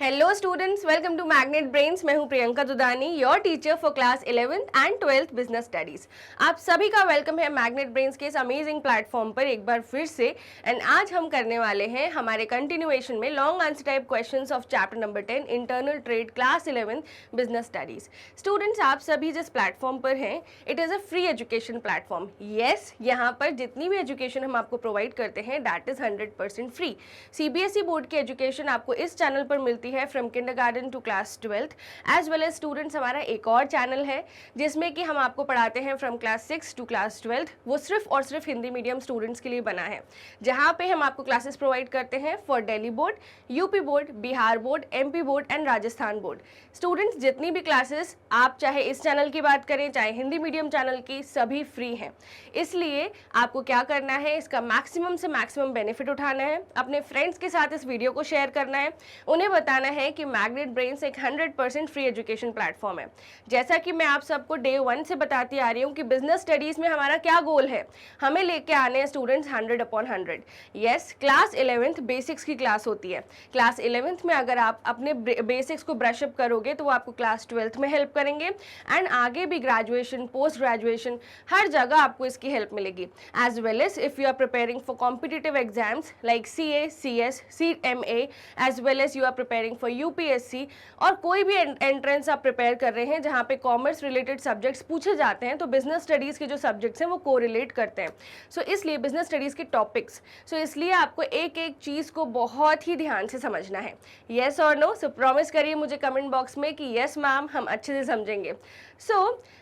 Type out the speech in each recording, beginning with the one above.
Hello students, welcome to Magnet Brains. मैं हूं Priyanka Dudani, your teacher for class 11th and 12th business studies. आप सभी का वेलकम है मैग्नेट ब्रेन्स के इस अमेजिंग प्लेटफॉर्म पर एक बार फिर से। एंड आज हम करने वाले हैं हमारे कंटिन्यूएशन में long answer type questions of chapter number 10 internal trade class 11th business studies. Students, आप सभी जिस प्लेटफॉर्म पर हैं, it is a free education platform. Yes, यहाँ पर जितनी भी एजुकेशन हम आपको प्रोवाइड करते हैं that is 100% free. CBSE board की एजुकेशन आपको इस चैनल पर मिलती है from kindergarten to class 12th as well as students. हमारा एक और चैनल है जिसमें कि हम आपको पढ़ाते हैं from class 6 to class 12th। वो सिर्फ और सिर्फ हिंदी मीडियम स्टूडेंट्स के लिए बना है, जहाँ पे हम आपको क्लासेस प्रोवाइड करते हैं for Delhi board, UP board, Bihar board, MP board and Rajasthan board. Students, जितनी भी क्लासेस आप चाहे इस चैनल की बात करें चाहे हिंदी मीडियम चैनल की, सभी फ्री हैं। इसलिए आपको क्या करना है, इसका मैक्सिमम से मैक्सिमम बेनिफिट उठाना है, अपने फ्रेंड्स के साथ इस वीडियो को शेयर करना है, उन्हें बताना है कि मैग्नेट ब्रेन्स एक 100% फ्री एजुकेशन प्लेटफॉर्म है। जैसा कि मैं आप सबको डे 1 से बताती आ रही हूँ कि बिजनेस स्टडीज में हमारा क्या गोल है, हमें लेके आने हैं students 100/100। Yes, class 11th basics की क्लास होती है। क्लास 11th में अगर आप अपने बेसिक्स को ब्रशअप करोगे तो वो आपको क्लास 12th में हेल्प करेंगे एंड आगे भी ग्रेजुएशन, पोस्ट ग्रेजुएशन, हर जगह आपको इसकी हेल्प मिलेगी। As well as if you are preparing for competitive exams like CA, CS, CMA, as well as you are preparing for UPSC, और कोई भी एंट्रेंस आप प्रिपेयर कर रहे हैं जहां पे कॉमर्स रिलेटेड सब्जेक्ट्स पूछे जाते हैं, तो बिजनेस स्टडीज के जो सब्जेक्ट्स हैं वो कोरिलेट करते हैं। सो इसलिए बिजनेस स्टडीज के टॉपिक्स, इसलिए आपको एक एक चीज को बहुत ही ध्यान से समझना है। येस और नो? सो प्रॉमिस करिए मुझे कमेंट बॉक्स में कि येस मैम, हम अच्छे से समझेंगे।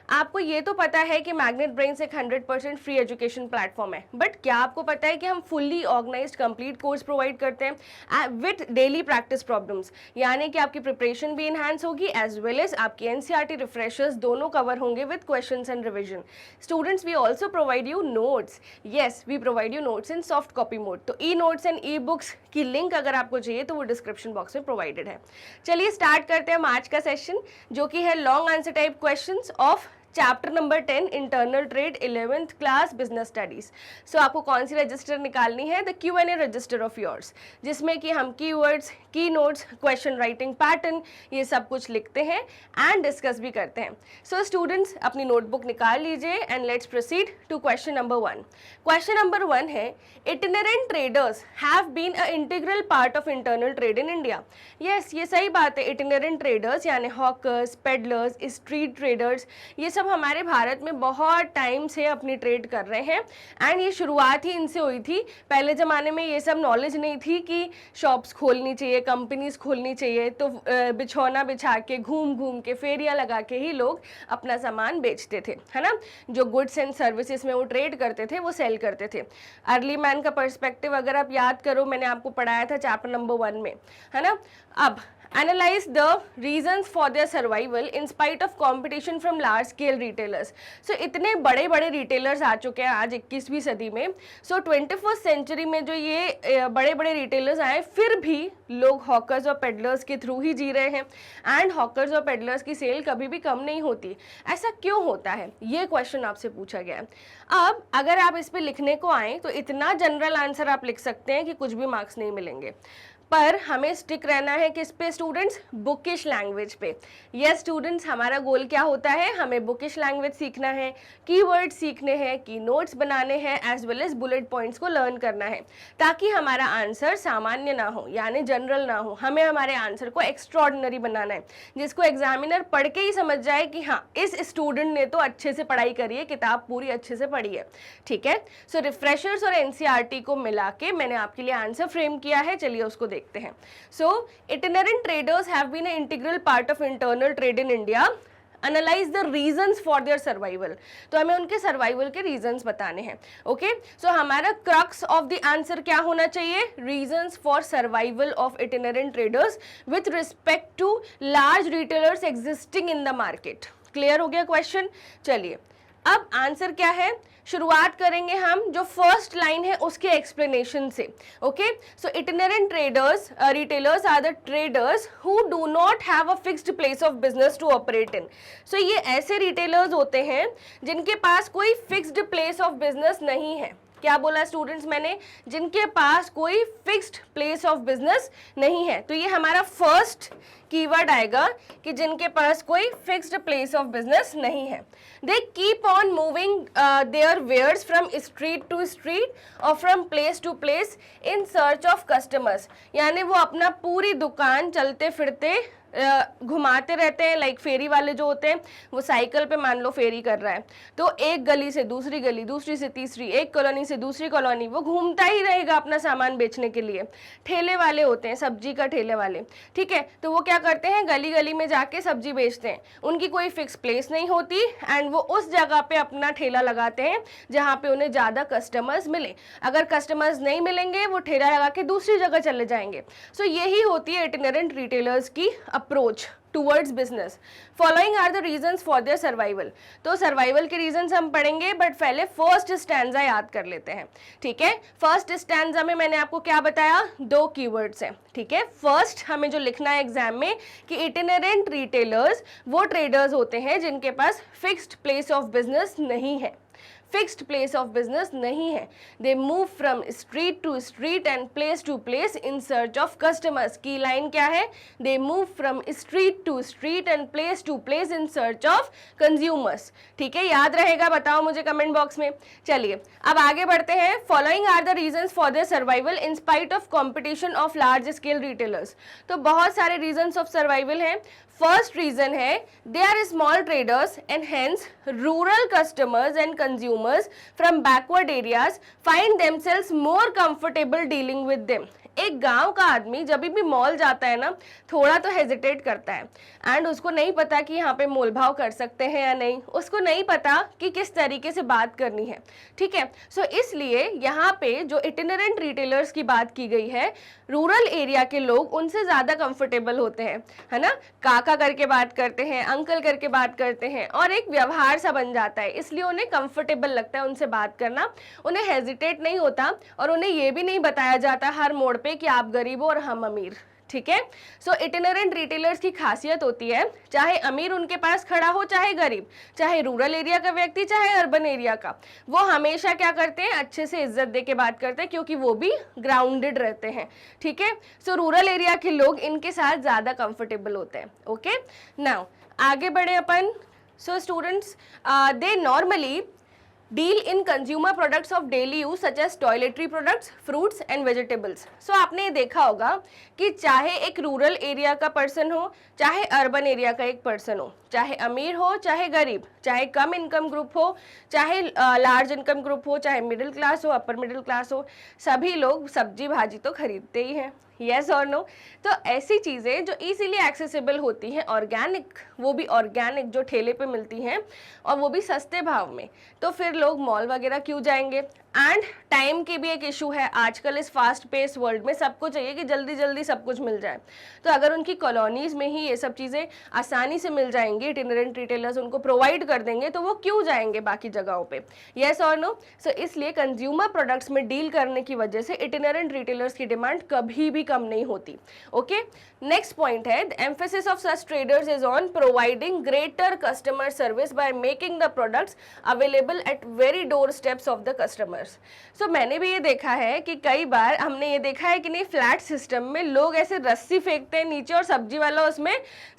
आपको ये तो पता है कि मैग्नेट ब्रेन्स एक 100% फ्री एजुकेशन प्लेटफॉर्म है, बट क्या आपको पता है कि हम fully organised complete course provide करते हैं विद डेली प्रैक्टिस प्रॉब्लम्स, यानी कि आपकी प्रिपरेशन भी इन्हांस होगी एज वेल एज आपकी NCERT रिफ्रेशर्स दोनों कवर होंगे with questions and revision. Students, we also provide you notes. Yes, we provide you notes in soft copy mode. तो E-नोट्स एंड E-बुक्स की लिंक अगर आपको चाहिए तो वो डिस्क्रिप्शन बॉक्स में प्रोवाइडेड है। चलिए स्टार्ट करते हैं आज का सेशन, जो कि है long answer type questions of chapter number 10 internal trade 11th class business studies. आपको कौन सी रजिस्टर निकालनी है? The Q&A register of yours, जिसमें कि हम keywords, key notes, question writing pattern, ये सब कुछ लिखते हैं एंड डिस्कस भी करते हैं। स्टूडेंट्स, अपनी नोटबुक निकाल लीजिए and let's proceed to question number 1। Question number 1 है, itinerant traders have been a integral part of internal trade in India. Yes, ये सही बात है। इटिनेरेंट ट्रेडर्स यानी हॉकर्स, पेडलर्स, स्ट्रीट ट्रेडर्स, ये सब हमारे भारत में बहुत टाइम से अपनी ट्रेड कर रहे हैं एंड ये शुरुआत ही इनसे हुई थी। पहले ज़माने में ये सब नॉलेज नहीं थी कि शॉप्स खोलनी चाहिए, कंपनीज खोलनी चाहिए, तो बिछौना बिछा के, घूम घूम के, फेरियाँ लगा के ही लोग अपना सामान बेचते थे, है ना। जो गुड्स एंड सर्विसेज में वो ट्रेड करते थे वो सेल करते थे। अर्ली मैन का पर्सपेक्टिव अगर आप याद करो, मैंने आपको पढ़ाया था चैप्टर नंबर 1 में, है ना। अब analyze the reasons for their survival in spite of competition from large scale retailers। इतने बड़े बड़े रिटेलर्स आ चुके हैं आज 21वीं सदी में। 21st सेंचुरी में जो ये बड़े बड़े रिटेलर्स आए, फिर भी लोग हॉकर्स और पेडलर्स के थ्रू ही जी रहे हैं एंड हॉकर्स और पेडलर्स की सेल कभी भी कम नहीं होती। ऐसा क्यों होता है, ये क्वेश्चन आपसे पूछा गया है। अब अगर आप इस पे लिखने को आए तो इतना जनरल आंसर आप लिख सकते हैं कि कुछ भी मार्क्स नहीं मिलेंगे, पर हमें स्टिक रहना है किस पे स्टूडेंट्स? बुकिश लैंग्वेज पे। यस स्टूडेंट्स, हमारा गोल क्या होता है? हमें बुकिश लैंग्वेज सीखना है, कीवर्ड सीखने हैं, की नोट्स बनाने हैं, as well as bullet points को लर्न करना है, ताकि हमारा आंसर सामान्य ना हो, यानी जनरल ना हो। हमें हमारे आंसर को एक्स्ट्रॉर्डिनरी बनाना है, जिसको एग्जामिनर पढ़ के ही समझ जाए कि हाँ, इस स्टूडेंट ने तो अच्छे से पढ़ाई करी है, किताब पूरी अच्छे से पढ़ी है। ठीक है, रिफ्रेशर्स और NCERT को मिला के मैंने आपके लिए आंसर फ्रेम किया है। चलिए उसको देखते हैं। Itinerant traders have been an integral part of internal trade in India। Analyze the reasons for their survival। तो हमें उनके सर्वाइवल के रीजंस बताने हैं। ओके, हमारा क्रक्स ऑफ द आंसर क्या होना चाहिए? Reasons for survival of itinerant traders with respect to large retailers existing in the market. Clear हो गया क्वेश्चन? चलिए अब आंसर क्या है, शुरुआत करेंगे हम जो फर्स्ट लाइन है उसके एक्सप्लेनेशन से। Okay, so itinerant traders, retailers are the traders who do not have a fixed place of business to operate in. ये ऐसे रिटेलर्स होते हैं जिनके पास कोई फिक्स्ड प्लेस ऑफ बिजनेस नहीं है। क्या बोला स्टूडेंट्स मैंने, जिनके पास कोई फिक्स्ड प्लेस ऑफ बिजनेस नहीं है। तो ये हमारा फर्स्ट कीवर्ड आएगा कि जिनके पास कोई फिक्स्ड प्लेस ऑफ बिजनेस नहीं है। They keep on moving their wares from street to street और from place to place in search of customers, यानी वो अपना पूरी दुकान चलते फिरते घुमाते रहते हैं। लाइक फेरी वाले जो होते हैं वो साइकिल पे मान लो फेरी कर रहा है, तो एक गली से दूसरी गली, दूसरी से तीसरी, एक कॉलोनी से दूसरी कॉलोनी वो घूमता ही रहेगा अपना सामान बेचने के लिए। ठेले वाले होते हैं, सब्जी का ठेले वाले, ठीक है, तो वो क्या करते हैं, गली गली में जाके सब्जी बेचते हैं। उनकी कोई फिक्स प्लेस नहीं होती एंड वो उस जगह पे अपना ठेला लगाते हैं जहाँ पे उन्हें ज़्यादा कस्टमर्स मिले। अगर कस्टमर्स नहीं मिलेंगे वो ठेला लगा के दूसरी जगह चले जाएंगे। सो यही होती है इटिनेरेंट रिटेलर्स की approach towards business. Following are the reasons for their survival. तो सर्वाइवल के रीजंस हम पढ़ेंगे, बट पहले फर्स्ट स्टैंजा याद कर लेते हैं, ठीक है। फर्स्ट स्टैंजा में मैंने आपको क्या बताया, 2 कीवर्ड्स हैं, ठीक है। फर्स्ट हमें जो लिखना है एग्जाम में कि इटिनेरेंट रिटेलर्स वो ट्रेडर्स होते हैं जिनके पास फिक्स्ड प्लेस ऑफ बिजनेस नहीं है, फिक्स्ड प्लेस ऑफ बिजनेस नहीं है। They move from street to street and place to place in search of customers. Key line क्या है, they move from street to street and place to place in search of consumers, ठीक है। याद रहेगा, बताओ मुझे कमेंट बॉक्स में। चलिए अब आगे बढ़ते हैं। Following are the reasons for their survival in spite of competition of large scale retailers. तो बहुत सारे रीजंस ऑफ सर्वाइवल हैं। फर्स्ट रीजन है they are small traders and hence rural customers and consumers from backward areas find themselves more comfortable dealing with them. एक गांव का आदमी जब भी मॉल जाता है ना, थोड़ा तो हेजिटेट करता है एंड उसको नहीं पता कि यहाँ पे मोल भाव कर सकते हैं या नहीं, उसको नहीं पता कि किस तरीके से बात करनी है, ठीक है। सो इसलिए यहाँ पे जो इटिनेरेंट रिटेलर्स की बात की गई है, रूरल एरिया के लोग उनसे ज़्यादा कंफर्टेबल होते हैं, है ना। काका करके बात करते हैं, अंकल करके बात करते हैं और एक व्यवहार सा बन जाता है, इसलिए उन्हें कंफर्टेबल लगता है उनसे बात करना, उन्हें हेजिटेट नहीं होता और उन्हें ये भी नहीं बताया जाता हर मोड़ पे कि आप गरीब हो और हम अमीर, ठीक है। सो इटिनेरेंट रिटेलर्स की खासियत होती है, चाहे अमीर उनके पास खड़ा हो चाहे गरीब, चाहे रूरल एरिया का व्यक्ति चाहे अर्बन एरिया का, वो हमेशा क्या करते हैं, अच्छे से इज्जत दे के बात करते हैं क्योंकि वो भी ग्राउंडेड रहते हैं, ठीक है। सो रूरल एरिया के लोग इनके साथ ज़्यादा कंफर्टेबल होते हैं, ओके। नाउ आगे बढ़े अपन। So students they normally deal in consumer products of daily use such as toiletry products, fruits and vegetables. So आपने ये देखा होगा कि चाहे एक रूरल एरिया का पर्सन हो चाहे अर्बन एरिया का एक पर्सन हो, चाहे अमीर हो चाहे गरीब, चाहे कम इनकम ग्रुप हो चाहे लार्ज इनकम ग्रुप हो, चाहे मिडिल क्लास हो अपर मिडिल क्लास हो, सभी लोग सब्जी भाजी तो खरीदते ही हैं, येस और नो। तो ऐसी चीज़ें जो इजीली एक्सेसिबल होती हैं, ऑर्गेनिक, वो भी ऑर्गेनिक जो ठेले पे मिलती हैं और वो भी सस्ते भाव में, तो फिर लोग मॉल वगैरह क्यों जाएंगे। एंड टाइम की भी एक इशू है, आजकल इस फास्ट पेस वर्ल्ड में सबको चाहिए कि जल्दी जल्दी सब कुछ मिल जाए, तो अगर उनकी कॉलोनीज में ही ये सब चीज़ें आसानी से मिल जाएंगी, इटिनेरेंट रिटेलर्स उनको प्रोवाइड कर देंगे, तो वो क्यों जाएंगे बाकी जगहों पे, येस और नो। सो इसलिए कंज्यूमर प्रोडक्ट्स में डील करने की वजह से इटिनेरेंट रिटेलर्स की डिमांड कभी भी कम नहीं होती, ओके। नेक्स्ट पॉइंट है, the emphasis of such traders is on providing greater customer service by making the products available at very doorsteps of the customers. So मैंने भी ये देखा है कि कई बार हमने ये देखा है कि नहीं, फ्लैट सिस्टम में लोग ऐसे रस्सी फेंकते हैं नीचे और सब्जी वाला उसमें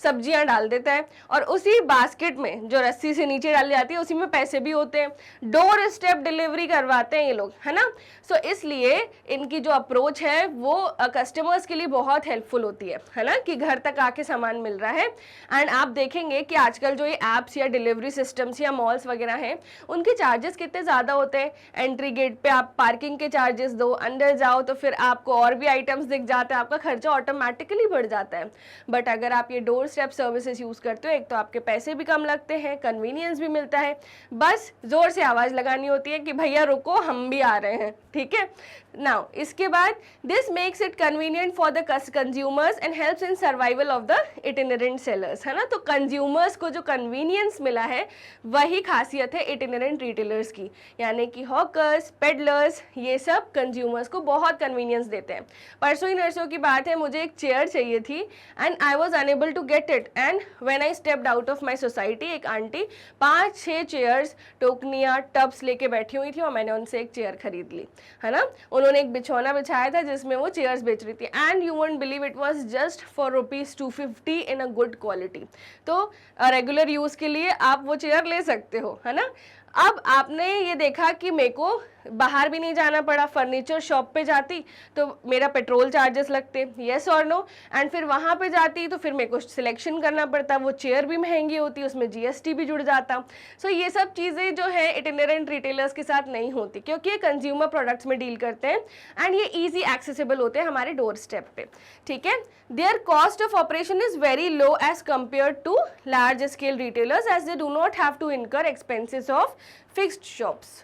सब्जियां डाल देता है और उसी बास्केट में जो रस्सी से नीचे डाली जाती है उसी में पैसे भी होते हैं। डोर स्टेप डिलीवरी करवाते हैं ये लोग, है ना। सो इसलिए इनकी जो अप्रोच है वो कस्टमर्स के लिए बहुत हेल्पफुल होती है ना, कि घर तक आके सामान मिल रहा है। एंड आप देखेंगे कि आजकल जो ये ऐप्स या डिलीवरी सिस्टम्स या मॉल्स वगैरह हैं उनके चार्जेस कितने ज़्यादा होते हैं। एंट्री गेट पे आप पार्किंग के चार्जेस दो, अंदर जाओ तो फिर आपको और भी आइटम्स दिख जाते हैं, आपका खर्चा ऑटोमेटिकली बढ़ जाता है। बट अगर आप ये डोर स्टेप सर्विसेज यूज़ करते हो, एक तो आपके पैसे भी कम लगते हैं, कन्वीनियंस भी मिलता है, बस ज़ोर से आवाज़ लगानी होती है कि भैया रुको हम भी आ रहे हैं, ठीक है। नाउ इसके बाद this makes it convenient for the consumers and helps in survival of the itinerant sellers, है ना। तो कंज्यूमर्स को जो कन्वीनियंस मिला है वही खासियत है इटिनेरेंट रिटेलर्स की, यानी कि हॉकर्स, डीलर्स, पेडलर्स, ये सब कंज्यूमर्स को बहुत कन्वीनियंस देते हैं। परसों ही नरसों की बात है, मुझे एक चेयर चाहिए थी and I was unable to get it, and when I stepped out of my society, एक आंटी 5-6 चेयर्स, टोकनियाँ, टब्स लेके बैठी हुई थी और मैंने उनसे एक चेयर खरीद ली, है ना। उन्होंने एक बिछौना बिछाया था जिसमें वो चेयर्स बेच रही थी, and you won't believe it was just for ₹250 in a good quality. तो रेगुलर यूज़ के लिए आप वो चेयर ले सकते हो, है ना। अब आपने ये देखा कि मेरे को बाहर भी नहीं जाना पड़ा, फर्नीचर शॉप पे जाती तो मेरा पेट्रोल चार्जेस लगते, येस और नो, एंड फिर वहाँ पे जाती तो फिर मेरे को सिलेक्शन करना पड़ता, वो चेयर भी महंगी होती, उसमें जीएसटी भी जुड़ जाता। सो ये सब चीज़ें जो है इटिनेरेंट रिटेलर्स के साथ नहीं होती, क्योंकि ये कंज्यूमर प्रोडक्ट्स में डील करते हैं एंड ये ईजी एक्सेसिबल होते हैं हमारे डोर स्टेप पे, ठीक है। Their cost of operation is very low as compare to large scale retailers, as they do not have to incur expenses of fixed shops.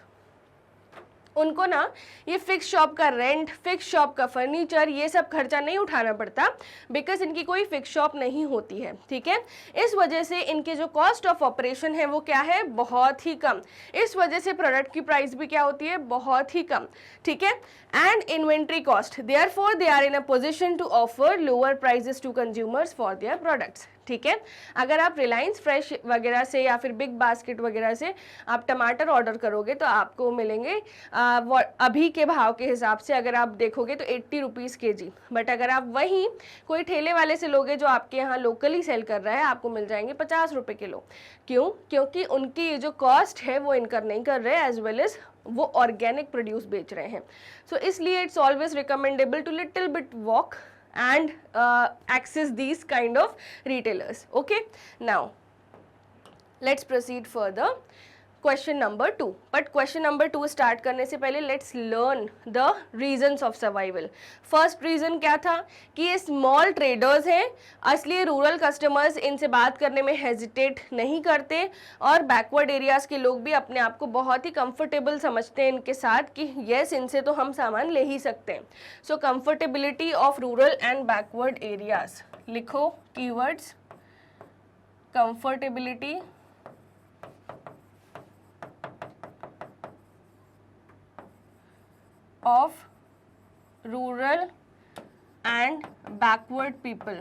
उनको ना ये फिक्स शॉप का रेंट, फिक्स शॉप का furniture, ये सब खर्चा नहीं उठाना पड़ता, बिकॉज इनकी कोई फिक्स शॉप नहीं होती है, ठीक है। इस वजह से इनके जो कॉस्ट ऑफ ऑपरेशन है वो क्या है, बहुत ही कम। इस वजह से प्रोडक्ट की प्राइस भी क्या होती है, बहुत ही कम, ठीक है। And inventory cost, therefore they are in a position to offer lower prices to consumers for their products, ठीक है। अगर आप रिलायंस फ्रेश वगैरह से या फिर बिग बास्केट वगैरह से आप टमाटर ऑर्डर करोगे तो आपको मिलेंगे अभी के भाव के हिसाब से अगर आप देखोगे तो 80 रुपीज़ kg, बट अगर आप वहीं कोई ठेले वाले से लोगे जो आपके यहाँ लोकली सेल कर रहा है, आपको मिल जाएंगे 50 रुपये किलो। क्यों? क्योंकि उनकी ये जो कॉस्ट है वो इनकर नहीं कर रहे, एज वेल एज वो ऑर्गेनिक प्रोड्यूस बेच रहे हैं। सो इसलिए it's always recommendable to little bit walk and access these kind of retailers. Okay, now let's proceed further. Question number 2. But question number 2 start करने से पहले let's learn the reasons of survival. First reason क्या था कि ये small traders हैं, असली rural customers इनसे बात करने में हेजिटेट नहीं करते और बैकवर्ड एरियाज़ के लोग भी अपने आप को बहुत ही कंफर्टेबल समझते हैं इनके साथ कि येस इनसे तो हम सामान ले ही सकते हैं। So comfortability of rural and backward areas, लिखो keywords, comfortability of rural and backward people.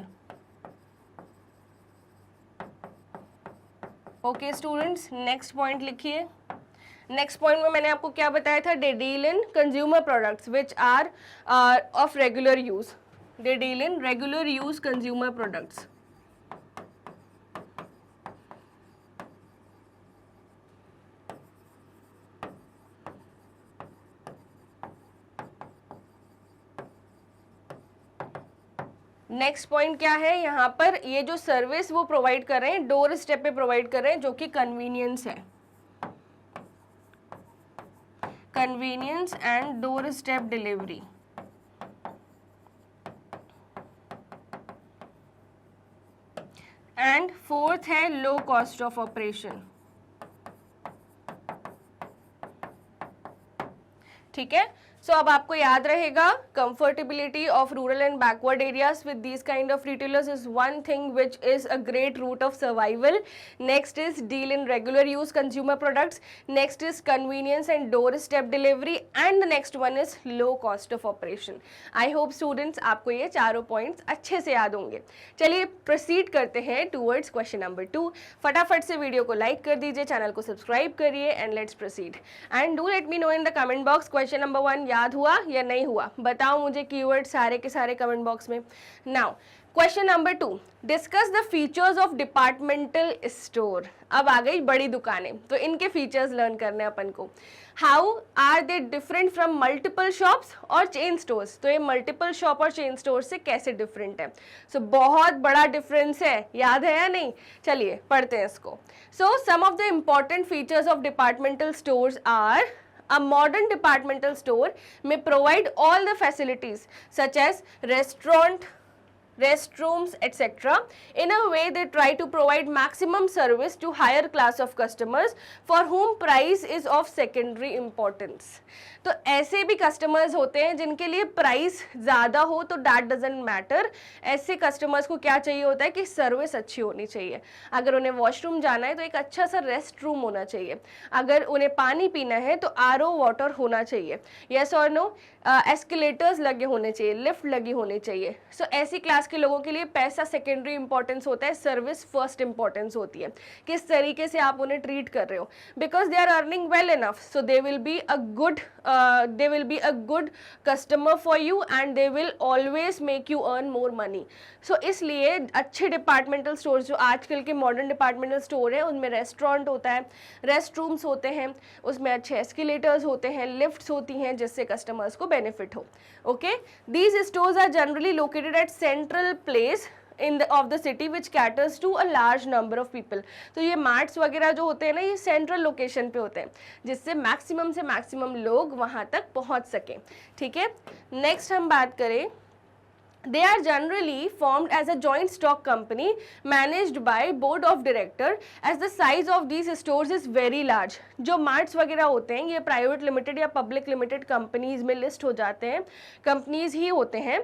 Okay students, next point लिखिए। नेक्स्ट पॉइंट में मैंने आपको क्या बताया था, they deal in consumer products which are of regular use, they deal in regular use consumer products. Next point क्या है, यहाँ पर ये जो सर्विस वो प्रोवाइड कर रहे हैं डोर स्टेप पे प्रोवाइड कर रहे हैं, जो कि कन्वीनियंस है, convenience and doorstep delivery. And fourth है लो कॉस्ट ऑफ ऑपरेशन, ठीक है। सो अब आपको याद रहेगा comfortability of rural and backward areas with these kind of retailers is one thing which is a great root of survival. Next is deal in regular use consumer products, next is convenience and doorstep delivery, and the next one is low cost of operation. I hope students आपको ये चारों points अच्छे से याद होंगे। चलिए proceed करते हैं टूवर्ड्स क्वेश्चन नंबर 2। फटाफट से वीडियो को लाइक कर दीजिए, चैनल को सब्सक्राइब करिए, and let's proceed. And do let me know in the comment box question number 1 याद हुआ या नहीं हुआ, बताओ मुझे कीवर्ड सारे के सारे कमेंट बॉक्स में। Now question number 2, discuss the features of departmental store. अब आ गई बड़ी दुकानें, तो इनके फीचर्स लर्न करने अपन को। How are they different from multiple shops और चेन स्टोर्स, तो ये मल्टीपल शॉप और चेन स्टोर से कैसे डिफरेंट है। सो बहुत बड़ा डिफरेंस है, याद है या नहीं, चलिए पढ़ते हैं इसको। So some of the important features of departmental stores are, a modern departmental store may provide all the facilities such as restaurant, restrooms, etc. In a way, they try to provide maximum service to higher class of customers for whom price is of secondary importance. तो ऐसे भी customers होते हैं जिनके लिए price ज़्यादा हो तो दैट डजेंट मैटर. ऐसे कस्टमर्स को क्या चाहिए होता है कि सर्विस अच्छी होनी चाहिए. अगर उन्हें वॉशरूम जाना है तो एक अच्छा सा रेस्ट रूम होना चाहिए. अगर उन्हें पानी पीना है तो आरओ वाटर होना चाहिए. यस और नो. एस्केलेटर्स लगे होने चाहिए, लिफ्ट लगी होनी चाहिए. सो ऐसी क्लास के लोगों के लिए पैसा सेकेंडरी इंपॉर्टेंस होता है, सर्विस फर्स्ट इंपॉर्टेंस होती है. किस तरीके से आप उन्हें ट्रीट कर रहे हो, because they are earning well enough, so they will be a good customer for you and they will always make you earn more money. So इसलिए अच्छे डिपार्टमेंटल स्टोर जो आजकल के मॉडर्न डिपार्टमेंटल स्टोर है उनमें रेस्टोरेंट होता है, rest rooms होते हैं, उसमें अच्छे एस्केलेटर्स होते हैं, लिफ्ट्स होती हैं जिससे कस्टमर्स को बेनिफिट हो. Okay, these stores are generally located at central place of the city which caters to a large number of people. तो ये मार्ट्स वगैरह जो होते हैं ना, ये सेंट्रल लोकेशन पे होते हैं जिससे मैक्सिमम से मैक्सिमम लोग वहाँ तक पहुँच सकें. ठीक है, नेक्स्ट हम बात करें. They are generally formed as a joint stock company managed by board of director as the size of these stores is very large. जो मार्ट्स वगैरह होते हैं ये प्राइवेट लिमिटेड या पब्लिक लिमिटेड कंपनीज में लिस्ट हो जाते हैं, कंपनीज ही होते हैं,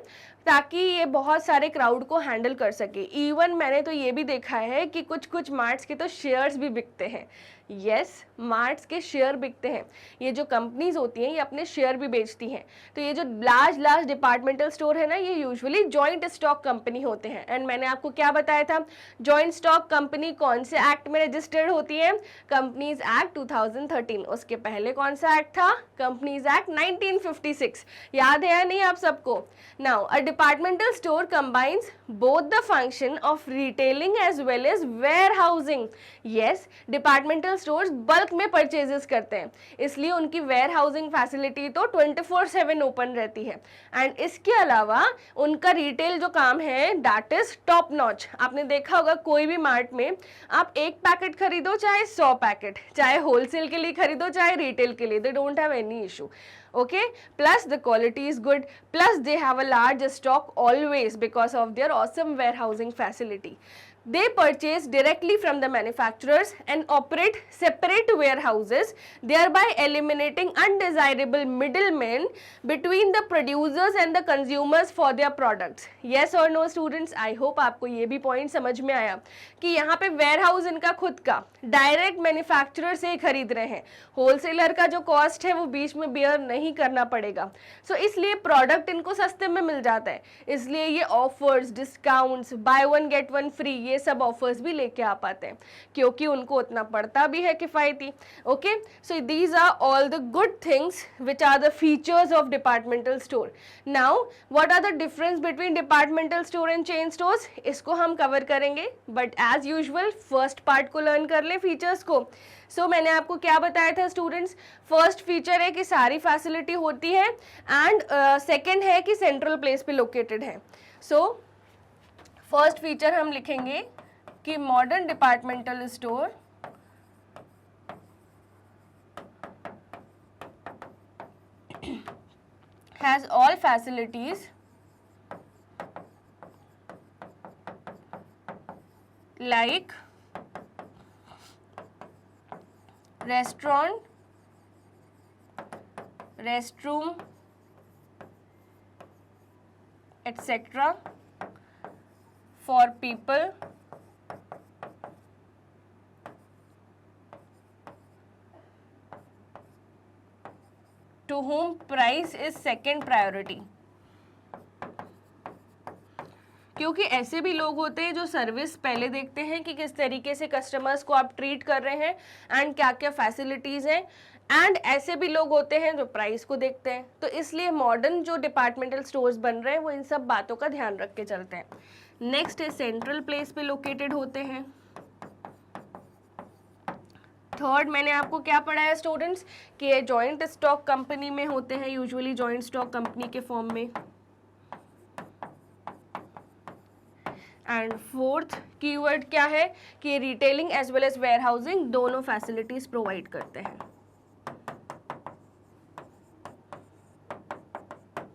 ताकि ये बहुत सारे क्राउड को हैंडल कर सके. इवन मैंने तो ये भी देखा है कि कुछ कुछ मार्ट्स के तो शेयर्स भी बिकते हैं. यस, मार्ट्स के शेयर बिकते हैं. ये जो कंपनीज होती हैं ये अपने शेयर भी बेचती हैं. तो ये जो लार्ज डिपार्टमेंटल स्टोर है ना, ये यूजुअली जॉइंट स्टॉक कंपनी होते हैं. एंड मैंने आपको क्या बताया था, जॉइंट स्टॉक कंपनी कौन से एक्ट में रजिस्टर्ड होती है, कंपनीज एक्ट 2013. उसके पहले कौन सा एक्ट था, कंपनीज एक्ट 1956. याद है या नहीं आप सबको. Now a departmental store combines both the function of retailing as well as warehousing. Yes, departmental stores bulk में परचेजेस करते हैं, इसलिए उनकी वेयर हाउसिंग फैसिलिटी तो 24/7 ओपन रहती है. एंड इसके अलावा उनका रिटेल जो काम है दैट इज टॉप नॉच. आपने देखा होगा कोई भी मार्ट में आप एक पैकेट खरीदो चाहे 100 पैकेट, चाहे होलसेल के लिए खरीदो चाहे रिटेल के लिए, they don't have any issue. Okay, plus the quality is good, plus they have a large stock always because of their awesome warehousing facility. They purchase directly from the manufacturers and operate separate warehouses, thereby eliminating undesirable middlemen between the producers and the consumers for their products. Yes or no students? I hope आपको ये भी point समझ में आया कि यहाँ पे warehouse इनका खुद का डायरेक्ट मैन्युफैक्चरर से ही खरीद रहे हैं. होलसेलर का जो कॉस्ट है वो बीच में बेयर नहीं करना पड़ेगा. सो इसलिए प्रोडक्ट इनको सस्ते में मिल जाता है. इसलिए ये offers, discounts, by one get one free, ये सब ऑफर्स भी लेके आ पाते हैं क्योंकि उनको उतना पड़ता भी है किफायती. Okay, so these are all the good things which are the features of departmental store. Now what are the difference between departmental store and chain stores, इसको हम कवर करेंगे. But as usual first part को learn कर ले, features को. सो मैंने आपको क्या बताया था स्टूडेंट्स, फर्स्ट फीचर है कि सारी फैसिलिटी होती है एंड सेकेंड है कि सेंट्रल प्लेस पे लोकेटेड है. सो फर्स्ट फीचर हम लिखेंगे कि modern departmental store has all facilities like restaurant, restroom, etc. for people to whom price is second priority. क्योंकि ऐसे भी लोग होते हैं जो सर्विस पहले देखते हैं कि किस तरीके से कस्टमर्स को आप ट्रीट कर रहे हैं एंड क्या क्या फैसिलिटीज़ हैं, एंड ऐसे भी लोग होते हैं जो प्राइस को देखते हैं. तो इसलिए मॉडर्न जो डिपार्टमेंटल स्टोर्स बन रहे हैं वो इन सब बातों का ध्यान रख के चलते हैं. नेक्स्ट है सेंट्रल प्लेस पे लोकेटेड होते हैं. थर्ड मैंने आपको क्या पढ़ाया स्टूडेंट्स कि ये जॉइंट स्टॉक कंपनी में होते हैं, यूजुअली जॉइंट स्टॉक कंपनी के फॉर्म में. एंड फोर्थ कीवर्ड क्या है कि retailing as well as warehousing दोनों फैसिलिटीज प्रोवाइड करते हैं.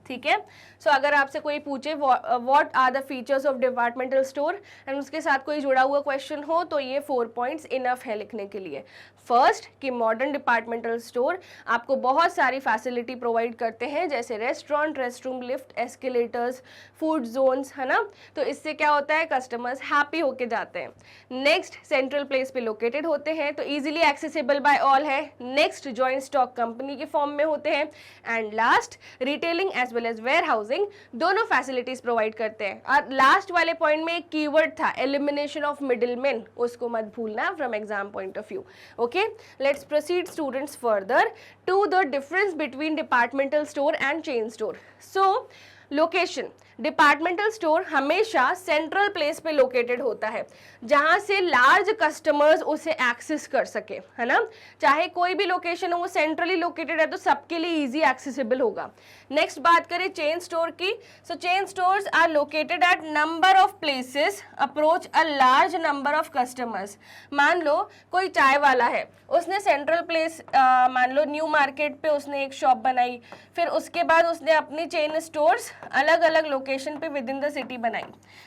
ठीक है। सो अगर आपसे कोई पूछे what are the features of departmental store and उसके साथ कोई जुड़ा हुआ क्वेश्चन हो तो ये 4 पॉइंट्स इनफ है लिखने के लिए। फर्स्ट कि मॉडर्न डिपार्टमेंटल स्टोर आपको बहुत सारी फैसिलिटी प्रोवाइड करते हैं, जैसे restaurant, restroom, lift, escalators, food zones, है ना। तो इससे क्या होता है, कस्टमर्स हैप्पी होके जाते हैं। नेक्स्ट, सेंट्रल प्लेस पे लोकेटेड होते हैं तो इजीली एक्सेसिबल बाय ऑल है। नेक्स्ट, जॉइंट स्टॉक कंपनी के फॉर्म में होते हैं। And last, retailing as well as warehousing दोनों फैसिलिटीज प्रोवाइड करते हैं। और लास्ट वाले पॉइंट में एक कीवर्ड था, एलिमिनेशन ऑफ मिडिलमैन, उसको मत भूलना from exam point of view. Okay, let's proceed students further to the difference between departmental store and chain store. So location, departmental store हमेशा सेंट्रल प्लेस पे located होता है जहां से लार्ज कस्टमर्स उसे एक्सेस कर सके, है ना। चाहे कोई भी लोकेशन हो, वो सेंट्रली लोकेटेड है तो सबके लिए इजी एक्सेसिबल होगा। नेक्स्ट बात करें चेन स्टोर की। So chain stores are located at number of places approach a large number of customers. मान लो कोई चाय वाला है, उसने सेंट्रल प्लेस मान लो न्यू मार्केट पे उसने एक शॉप बनाई, फिर उसके बाद उसने अपनी चेन स्टोर्स अलग अलग लोकेशन पे विद इन द सिटी बनाई,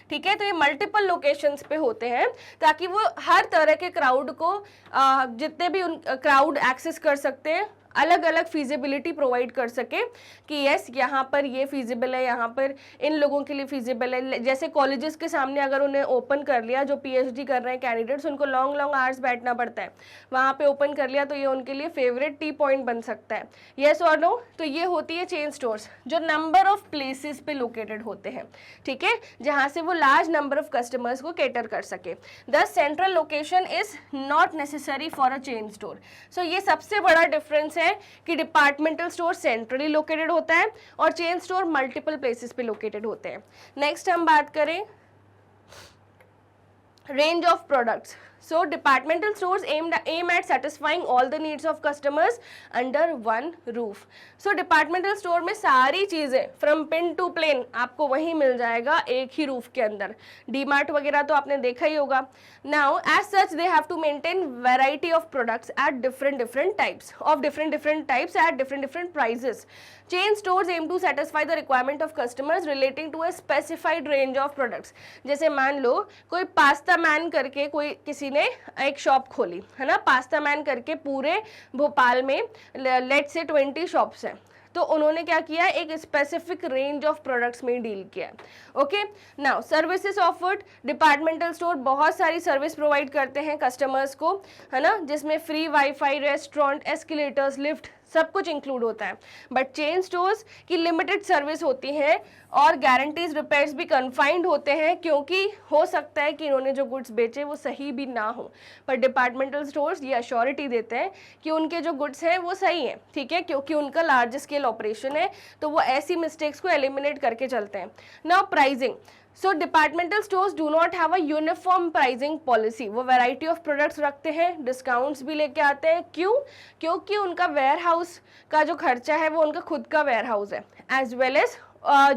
ठीक है। तो ये मल्टीपल लोकेशंस पे होते हैं ताकि वो हर तरह के क्राउड को जितने भी क्राउड एक्सेस कर सकते हैं, अलग अलग फीजिबिलिटी प्रोवाइड कर सके कि यस यहाँ पर ये फीजिबल है, यहाँ पर इन लोगों के लिए फीजिबल है। जैसे कॉलेजेस के सामने अगर उन्हें ओपन कर लिया, जो पीएचडी कर रहे हैं कैंडिडेट्स, उनको लॉन्ग लॉन्ग आवर्स बैठना पड़ता है, वहाँ पे ओपन कर लिया तो ये उनके लिए फेवरेट टी पॉइंट बन सकता है। यस और नो, तो ये होती है चेन स्टोर्स जो नंबर ऑफ प्लेसेस पे लोकेटेड होते हैं, ठीक है, जहाँ से वो लार्ज नंबर ऑफ कस्टमर्स को कैटर कर सके। The central location is not necessary for a chain store. So ये सबसे बड़ा डिफरेंस है कि डिपार्टमेंटल स्टोर सेंट्रली लोकेटेड होता है और चेन स्टोर मल्टीपल प्लेसेस पे लोकेटेड होते हैं। नेक्स्ट हम बात करें range of products. So departmental stores aim at satisfying all the needs of customers under one roof. So departmental store में सारी चीजें from pin to plain आपको वहीं मिल जाएगा एक ही रूफ के अंदर। डीमार्ट वगैरह तो आपने देखा ही होगा। Now as such they have to maintain variety of products at different types at different prices. Chain stores aim to satisfy the requirement of customers relating to a specified range of products. जैसे मान लो कोई pasta man करके कोई किसी ने एक shop खोली, है ना, पास्ता मैन करके पूरे भोपाल में लेट्स से 20 शॉप्स हैं, तो उन्होंने क्या किया, एक स्पेसिफिक रेंज ऑफ प्रोडक्ट्स में डील किया। Okay, now services offered, departmental store बहुत सारी सर्विस प्रोवाइड करते हैं कस्टमर्स को, है ना, जिसमें free wifi, restaurant, escalators, lift सब कुछ इंक्लूड होता है। बट चेन स्टोर्स की लिमिटेड सर्विस होती है और गारंटीज रिपेयर्स भी कन्फाइंड होते हैं, क्योंकि हो सकता है कि इन्होंने जो गुड्स बेचे वो सही भी ना हो, पर डिपार्टमेंटल स्टोर्स ये अश्योरिटी देते हैं कि उनके जो गुड्स हैं वो सही हैं, ठीक है, क्योंकि उनका लार्ज स्केल ऑपरेशन है, तो वो ऐसी मिस्टेक्स को एलिमिनेट करके चलते हैं। Now pricing, so departmental stores do not have a uniform pricing policy. वो वैरायटी ऑफ प्रोडक्ट्स रखते हैं, डिस्काउंट्स भी लेके आते हैं। क्यों? क्योंकि उनका वेयर हाउस का जो खर्चा है वो उनका खुद का वेयर हाउस है, एज वेल एज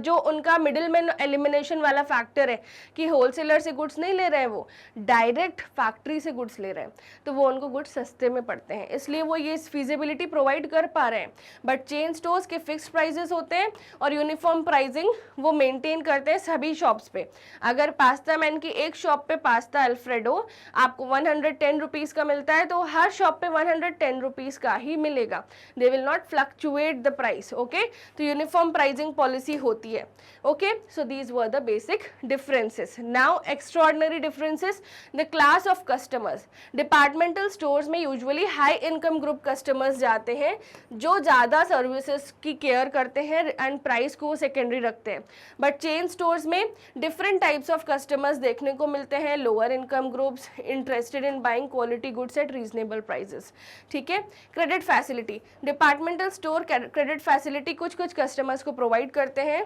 जो उनका मिडिल मैन एलिमिनेशन वाला फैक्टर है कि होलसेलर से गुड्स नहीं ले रहे हैं, वो डायरेक्ट फैक्ट्री से गुड्स ले रहे हैं, तो वो उनको गुड्स सस्ते में पड़ते हैं, इसलिए वो ये फिजिबिलिटी प्रोवाइड कर पा रहे हैं। बट चेन स्टोर्स के फिक्स प्राइसेस होते हैं और यूनिफॉर्म प्राइसिंग वो मेंटेन करते हैं सभी शॉप्स पे। अगर पास्ता मैन की एक शॉप पे पास्ता अल्फ्रेडो आपको 110 रुपीज़ का मिलता है, तो हर शॉप पे 110 रुपीज़ का ही मिलेगा, they will not fluctuate the price. Okay, तो यूनिफॉर्म प्राइसिंग पॉलिसी होती है। Okay, so these were the basic differences. Now extraordinary differences, the class of customers. Departmental stores में usually high income group customers जाते हैं जो ज़्यादा services की care करते हैं एंड प्राइस को सेकेंडरी रखते हैं। बट चेन स्टोर्स में डिफरेंट टाइप्स ऑफ कस्टमर्स देखने को मिलते हैं, lower income groups interested in buying quality goods at reasonable prices, ठीक है। Credit facility, departmental store credit facility कुछ कस्टमर्स को प्रोवाइड करते हैं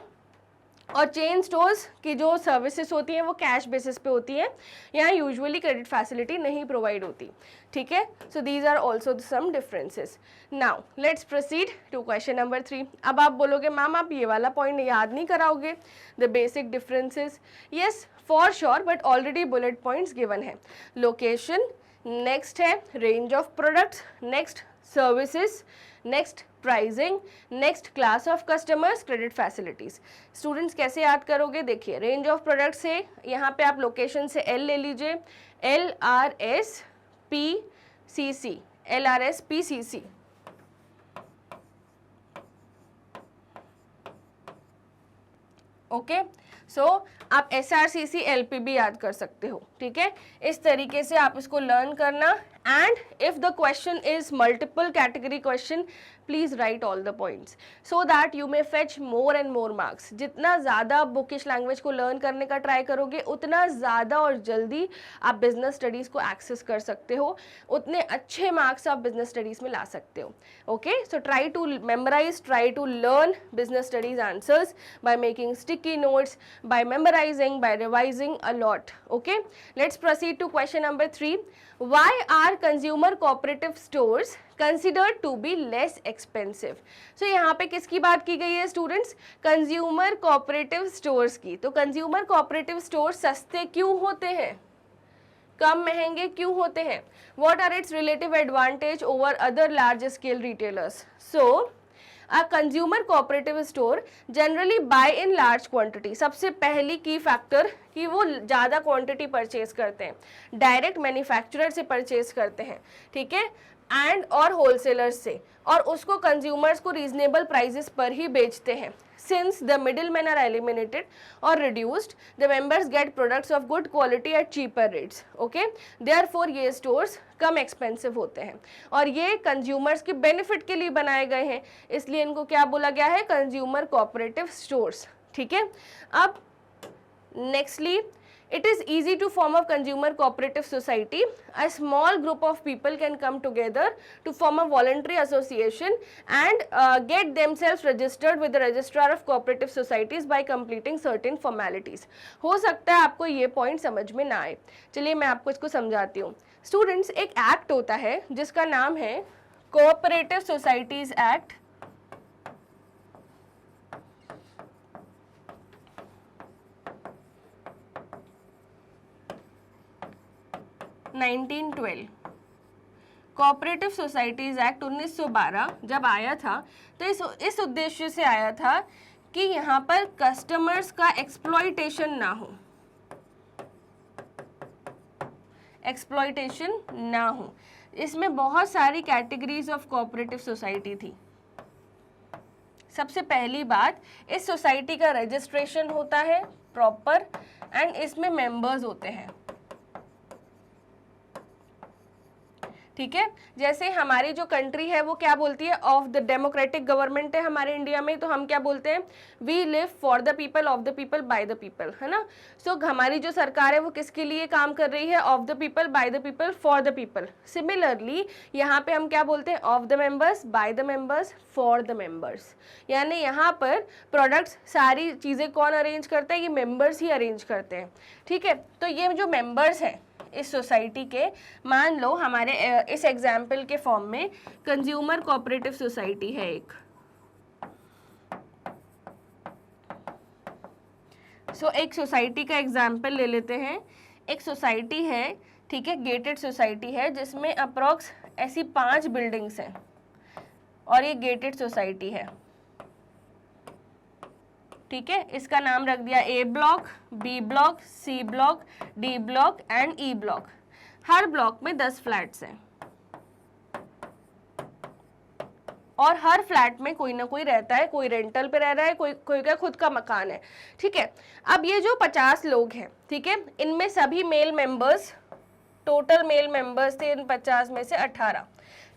और चेन स्टोर्स की जो सर्विसेज होती हैं वो कैश बेसिस पे होती हैं, यहाँ यूजुअली क्रेडिट फैसिलिटी नहीं प्रोवाइड होती, ठीक है। So these are also some differences. Now let's proceed to question number 3। अब आप बोलोगे मैम आप ये वाला पॉइंट याद नहीं कराओगे, the basic differences. Yes for sure, but already bullet points given है। लोकेशन, नेक्स्ट है range of products, next services, next pricing, next class of customers, credit facilities. Students कैसे याद करोगे? देखिए रेंज ऑफ प्रोडक्ट से यहाँ पे आप लोकेशन से एल ले लीजिए, LRSPCC, LRSPCC। ओके, सो आप SRCC LP भी याद कर सकते हो, ठीक है। इस तरीके से आप इसको लर्न करना। And if the question is multiple category question, please right all the points so that you may fetch more and more marks. जितना ज़्यादा आप बुकिश लैंग्वेज को लर्न करने का ट्राई करोगे, उतना ज़्यादा और जल्दी आप बिजनेस स्टडीज़ को एक्सेस कर सकते हो, उतने अच्छे मार्क्स आप बिजनेस स्टडीज़ में ला सकते हो। Okay, so try to memorise, try to learn business studies answers by making sticky notes, by memorizing, by revising a lot. Okay, let's proceed to question number 3. Why are consumer cooperative stores considered to be less expensive? So यहाँ पे किसकी बात की गई है students? Consumer cooperative stores की। तो consumer cooperative store सस्ते क्यों होते हैं, कम महंगे क्यों होते हैं? What are its relative advantage over other large scale retailers? So A consumer cooperative store generally buy in large quantity. सबसे पहली की फैक्टर कि वो ज़्यादा क्वांटिटी परचेज करते हैं, डायरेक्ट मैन्युफैक्चरर से परचेज करते हैं, ठीक है, एंड और होलसेलर्स से, और उसको कंज्यूमर्स को रीजनेबल प्राइजेस पर ही बेचते हैं। Since the middlemen are eliminated or reduced, the members get products of good quality at cheaper rates. Okay, therefore ये stores कम एक्सपेंसिव होते हैं और ये कंज्यूमर्स के बेनिफिट के लिए बनाए गए हैं, इसलिए इनको क्या बोला गया है? कंज्यूमर कोऑपरेटिव स्टोर्स, ठीक है। अब nextly, it is easy to form a consumer cooperative society. A small group of people can come together to form a voluntary association and get themselves registered with the registrar of cooperative societies by completing certain formalities. हो सकता है आपको ये point समझ में ना आए, चलिए मैं आपको इसको समझाती हूँ। स्टूडेंट्स, एक एक्ट होता है जिसका नाम है cooperative societies act 1912। Cooperative societies act 1912 जब आया था तो इस उद्देश्य से आया था कि यहाँ पर कस्टमर्स का एक्सप्लॉयटेशन ना हो, एक्सप्लॉयटेशन ना हो। इसमें बहुत सारी कैटेगरीज ऑफ कोऑपरेटिव सोसाइटी थी। सबसे पहली बात, इस सोसाइटी का रजिस्ट्रेशन होता है प्रॉपर एंड इसमें मेंबर्स होते हैं, ठीक है। जैसे हमारी जो कंट्री है वो क्या बोलती है? ऑफ द डेमोक्रेटिक गवर्नमेंट है हमारे इंडिया में, तो हम क्या बोलते हैं? We live for the people, of the people, by the people, है ना। सो हमारी जो सरकार है वो किसके लिए काम कर रही है? Of the people, by the people, for the people. Similarly यहाँ पे हम क्या बोलते हैं? Of the members, by the members, for the members. यानी यहाँ पर प्रोडक्ट्स, सारी चीज़ें कौन अरेंज करते हैं? ये मेंबर्स ही अरेंज करते हैं, ठीक है। तो ये जो मेंबर्स हैं इस सोसाइटी के, मान लो हमारे इस एग्जाम्पल के फॉर्म में कंज्यूमर कोऑपरेटिव सोसाइटी है एक, सो एक सोसाइटी का एग्जाम्पल ले लेते हैं। एक सोसाइटी है, ठीक है, गेटेड सोसाइटी है जिसमें अप्रॉक्स ऐसी 5 बिल्डिंग्स हैं और ये गेटेड सोसाइटी है, ठीक है। इसका नाम रख दिया A block, B block, C block, D block and E block. हर ब्लॉक में 10 फ्लैट्स हैं और हर फ्लैट में कोई ना कोई रहता है, कोई रेंटल पे रह रहा है, कोई का खुद का मकान है, ठीक है। अब ये जो 50 लोग हैं, ठीक है, इनमें सभी male members, total male members थे इन 50 में से 18,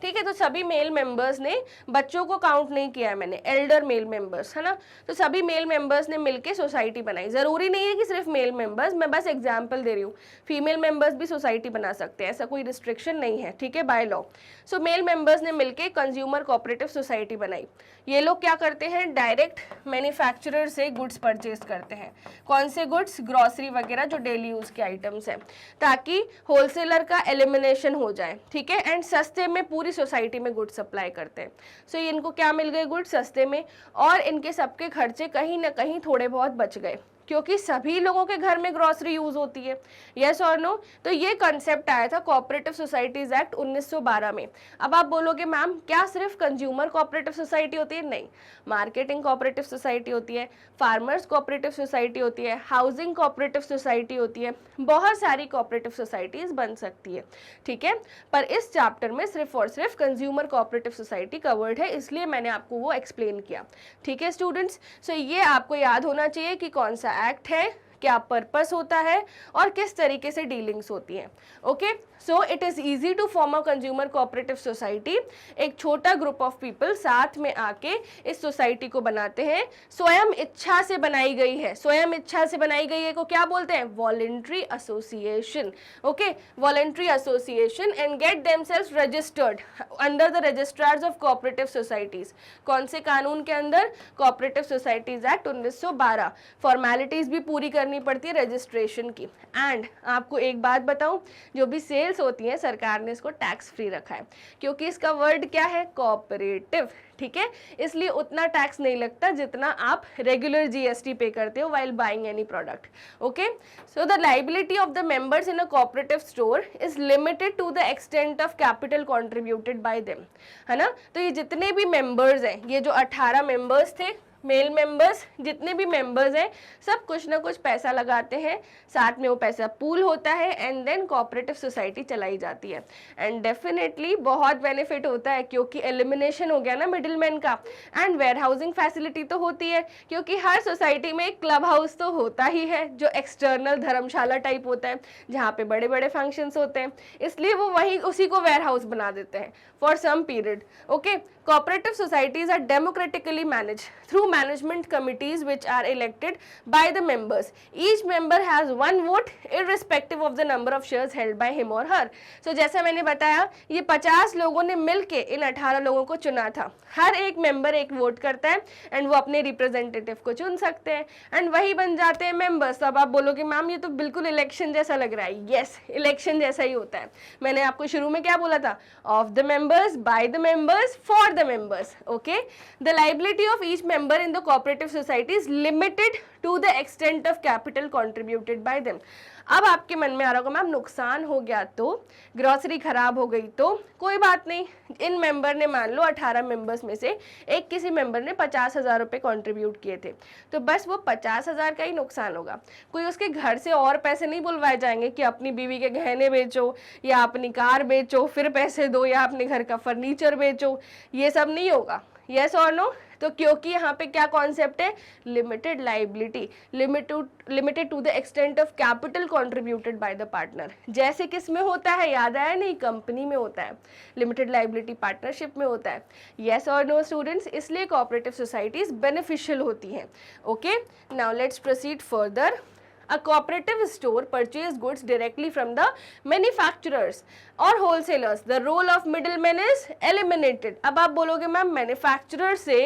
ठीक है। तो सभी मेल मेंबर्स ने, बच्चों को काउंट नहीं किया है मैंने, एल्डर मेल मेंबर्स, है ना। तो सभी मेल मेंबर्स ने मिलके सोसाइटी बनाई। ज़रूरी नहीं है कि सिर्फ मेल मेंबर्स, मैं बस एग्जांपल दे रही हूँ, फीमेल मेंबर्स भी सोसाइटी बना सकते हैं, ऐसा कोई रिस्ट्रिक्शन नहीं है, ठीक है, by law. So male members ने मिलके कंज्यूमर कोऑपरेटिव सोसाइटी बनाई। ये लोग क्या करते हैं? डायरेक्ट मैन्युफैक्चरर से गुड्स परचेज करते हैं। कौन से गुड्स? ग्रॉसरी वगैरह जो डेली यूज़ के आइटम्स हैं, ताकि होलसेलर का एलिमिनेशन हो जाए, ठीक है, एंड सस्ते में पूरी सोसाइटी में गुड्स सप्लाई करते हैं। सो इनको क्या मिल गए? गुड्स सस्ते में, और इनके सबके खर्चे कहीं ना कहीं थोड़े बहुत बच गए, क्योंकि सभी लोगों के घर में ग्रॉसरी यूज होती है, यस और नो। तो ये कंसेप्ट आया था कोऑपरेटिव सोसाइटीज एक्ट 1912 में। अब आप बोलोगे मैम क्या सिर्फ कंज्यूमर कोऑपरेटिव सोसाइटी होती है? नहीं, मार्केटिंग कोऑपरेटिव सोसाइटी होती है, फार्मर्स कोऑपरेटिव सोसाइटी होती है, हाउसिंग कोऑपरेटिव सोसाइटी होती है, बहुत सारी कोऑपरेटिव सोसाइटीज बन सकती है, ठीक है। पर इस चैप्टर में सिर्फ और सिर्फ कंज्यूमर कोऑपरेटिव सोसाइटी कवर्ड है, इसलिए मैंने आपको वो एक्सप्लेन किया, ठीक है स्टूडेंट्स। सो ये आपको याद होना चाहिए कि कौन सा एक्ट है, क्या पर्पस होता है और किस तरीके से डीलिंग्स होती हैं। Okay, so it is easy to form a consumer cooperative society. एक छोटा ग्रुप ऑफ पीपल साथ में आके इस सोसाइटी को बनाते हैं, स्वयं इच्छा से बनाई गई है। स्वयं इच्छा से बनाई गई है को क्या बोलते हैं? Voluntary association. Okay, voluntary association and get themselves registered under the registrars of cooperative societies. कौन से कानून के अंदर? Cooperative societies act 1912। फॉर्मेलिटीज भी पूरी करनी पड़ती है रजिस्ट्रेशन की। एंड आपको एक बात बताऊं, जो भी सेल्स होती हैं सरकार ने इसको टैक्स फ्री रखा है, क्योंकि इसका वर्ड क्या है? कोऑपरेटिव, ठीक है। इसलिए उतना टैक्स नहीं लगता जितना आप रेगुलर जीएसटी पे करते हो while buying any product. Okay, so the liability of the members in a cooperative store is limited to the extent of capital contributed by them, है ना। तो ये जितने भी मेंबर्स हैं, ये जो 18 मेंबर्स थे, मेल मेंबर्स, जितने भी मेंबर्स हैं, सब कुछ ना कुछ पैसा लगाते हैं, साथ में वो पैसा पूल होता है एंड देन कोऑपरेटिव सोसाइटी चलाई जाती है। एंड डेफिनेटली बहुत बेनिफिट होता है, क्योंकि एलिमिनेशन हो गया ना मिडिलमैन का। एंड वेयर हाउसिंग फैसिलिटी तो होती है, क्योंकि हर सोसाइटी में एक क्लब हाउस तो होता ही है, जो एक्सटर्नल धर्मशाला टाइप होता है, जहाँ पे बड़े बड़े फंक्शंस होते हैं, इसलिए वो वही उसी को वेयर हाउस बना देते हैं for some period. Okay, cooperative societies are democratically managed through management committees which are elected by the members. Each member has one vote irrespective of the number of shares held by him or her. So जैसा मैंने बताया, ये 50 लोगों ने मिलके इन 18 लोगों को चुना था। हर एक मेंबर एक वोट करता है एंड वो अपने रिप्रेजेंटेटिव को चुन सकते हैं एंड वही बन जाते हैं मेंबर्स। अब आप बोलोगे मैम ये तो बिल्कुल इलेक्शन जैसा लग रहा है। यस, इलेक्शन जैसा ही होता है। मैंने आपको शुरू में क्या बोला था? Of the members, by the members, for the members. Okay, the liability of each member in the cooperative society is limited to the extent of capital contributed by them. अब आपके मन में आ रहा होगा मैम नुकसान हो गया तो, ग्रोसरी खराब हो गई तो? कोई बात नहीं, इन मेंबर ने मान लो 18 मेंबर्स में से एक किसी मेंबर ने 50,000 रुपये कॉन्ट्रीब्यूट किए थे, तो बस वो 50,000 का ही नुकसान होगा। कोई उसके घर से और पैसे नहीं बुलवाए जाएंगे कि अपनी बीवी के गहने बेचो या अपनी कार बेचो फिर पैसे दो या अपने घर का फर्नीचर बेचो, ये सब नहीं होगा। यस और नो? तो क्योंकि यहाँ पे क्या कॉन्सेप्ट है? Limited liability, limited to the extent of capital contributed by the partner. जैसे किस में होता है, याद आया नहीं? कंपनी में होता है, लिमिटेड लाइबिलिटी पार्टनरशिप में होता है। यस और नो स्टूडेंट्स? इसलिए कोऑपरेटिव सोसाइटीज बेनिफिशियल होती हैं। Okay, now let's proceed further. A cooperative store purchase goods directly from the manufacturers or wholesalers. The role of middlemen is eliminated. अब आप बोलोगे मैम मैन्युफैक्चरर से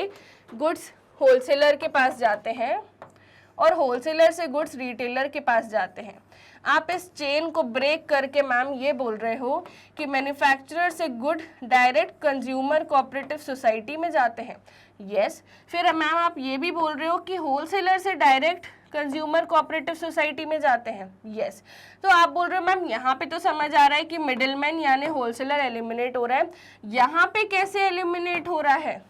गुड्स होलसेलर के पास जाते हैं और होलसेलर से गुड्स रिटेलर के पास जाते हैं। आप इस चेन को ब्रेक करके मैम ये बोल रहे हो कि मैन्युफैक्चरर से good direct consumer cooperative society में जाते हैं। यस, फिर मैम आप ये भी बोल रहे हो कि होलसेलर से डायरेक्ट कंज्यूमर कोऑपरेटिव सोसाइटी में जाते हैं। यस, तो आप बोल रहे हो मैम यहाँ पे तो समझ आ रहा है कि मिडिलमैन यानी होलसेलर एलिमिनेट हो रहा है, यहाँ पे कैसे एलिमिनेट हो रहा है?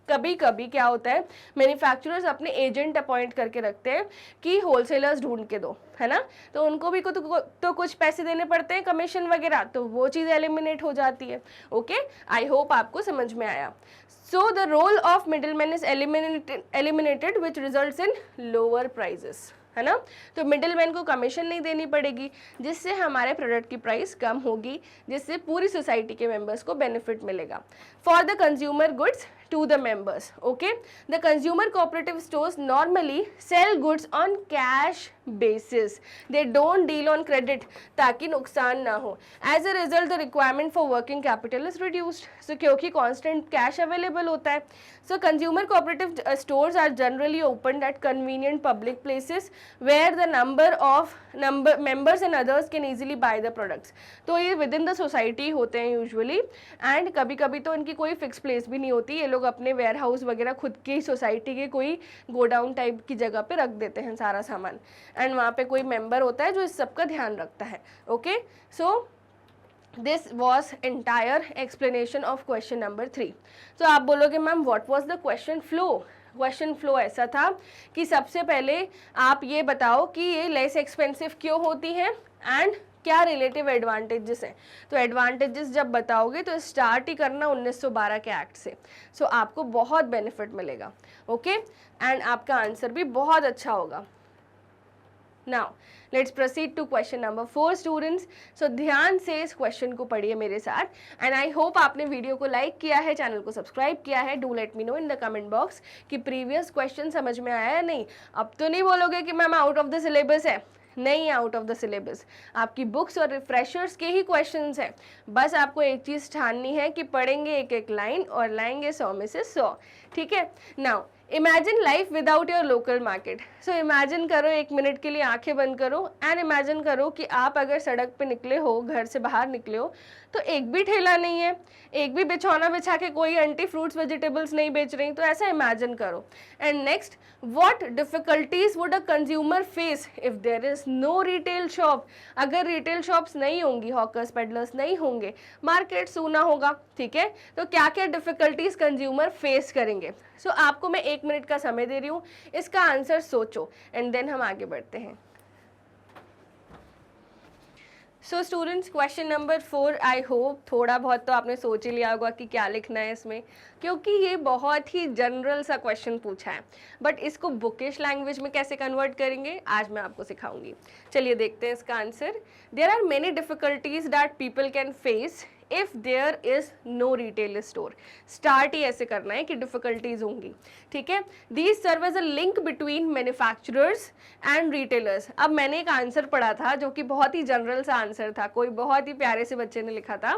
कभी कभी क्या होता है, मैन्युफैक्चरर्स अपने एजेंट अपॉइंट करके रखते हैं कि होलसेलर्स ढूंढ के दो, है ना, तो उनको भी तो कुछ पैसे देने पड़ते हैं, कमीशन वगैरह, तो वो चीज़ एलिमिनेट हो जाती है। ओके, आई होप आपको समझ में आया। So the role of middleman is eliminated which results in lower prices, है ना। तो मिडिलमैन को कमीशन नहीं देनी पड़ेगी, जिससे हमारे प्रोडक्ट की प्राइस कम होगी, जिससे पूरी सोसाइटी के मेंबर्स को बेनिफिट मिलेगा। For the consumer goods to the members. Okay, the consumer cooperative stores normally sell goods on cash basis. They don't deal on credit ताकि नुकसान ना हो। As a result, the requirement for working capital is reduced. So क्योंकि constant cash available होता है, so consumer cooperative stores are generally opened at convenient public places where the number of number members and others can easily by the products. तो ये with in the society होते हैं usually, and कभी कभी तो इनकी कोई फिक्स प्लेस भी नहीं होती, ये लोग अपने वेयर हाउस वगैरह खुद की सोसाइटी के कोई गोडाउन टाइप की जगह पे रख देते हैं सारा सामान, एंड वहाँ पे कोई मेंबर होता है जो इस सब का ध्यान रखता है। Okay, so this was entire explanation of question number 3। तो आप बोलोगे ma'am what was the question flow. Question flow ऐसा था कि सबसे पहले आप ये बताओ कि ये लेस एक्सपेंसिव क्यों होती हैं एंड क्या रिलेटिव एडवांटेजेस हैं। तो एडवांटेजेस जब बताओगे तो स्टार्ट ही करना 1912 के एक्ट से, सो आपको बहुत बेनिफिट मिलेगा। ओके, एंड आपका आंसर भी बहुत अच्छा होगा। Now let's proceed to question number 4 students. So ध्यान से इस क्वेश्चन को पढ़िए मेरे साथ, एंड आई होप आपने वीडियो को लाइक किया है, चैनल को सब्सक्राइब किया है। Do let me know in the comment box कि प्रीवियस क्वेश्चन समझ में आया या नहीं। अब तो नहीं बोलोगे कि ma'am out of the syllabus है, नहीं आउट ऑफ द सिलेबस, आपकी बुक्स और रिफ्रेशर्स के ही क्वेश्चंस हैं। बस आपको एक चीज़ ठाननी है कि पढ़ेंगे एक एक लाइन और लाएंगे 100 में से 100। ठीक है, now imagine life without your local market. So imagine करो, 1 मिनट के लिए आंखें बंद करो एंड इमेजिन करो कि आप अगर सड़क पे निकले हो, घर से बाहर निकले हो, तो एक भी ठेला नहीं है, एक भी बिछौना बिछा के कोई आंटी फ्रूट्स वेजिटेबल्स नहीं बेच रही। तो ऐसा इमेजिन करो। And next, what difficulties would a consumer face if there is no retail shop. अगर रिटेल शॉप्स नहीं होंगी, हॉकर्स पेडलर्स नहीं होंगे, मार्केट सूना होगा। ठीक है, तो क्या क्या डिफिकल्टीज कंज्यूमर फेस करेंगे। सो आपको मैं 1 मिनट का समय दे रही हूँ, इसका आंसर सोचो एंड देन हम आगे बढ़ते हैं। So students, question number 4 I hope थोड़ा बहुत तो आपने सोच ही लिया होगा कि क्या लिखना है इसमें, क्योंकि ये बहुत ही जनरल सा क्वेश्चन पूछा है। बट इसको बुकिश लैंग्वेज में कैसे कन्वर्ट करेंगे आज मैं आपको सिखाऊंगी। चलिए देखते हैं इसका answer. There are many difficulties that people can face if there is no retail store. Start ही ऐसे करना है कि डिफिकल्टीज होंगी। ठीक है, these serve as a link between manufacturers and retailers. अब मैंने एक आंसर पढ़ा था जो कि बहुत ही जनरल सा आंसर था, कोई बहुत ही प्यारे से बच्चे ने लिखा था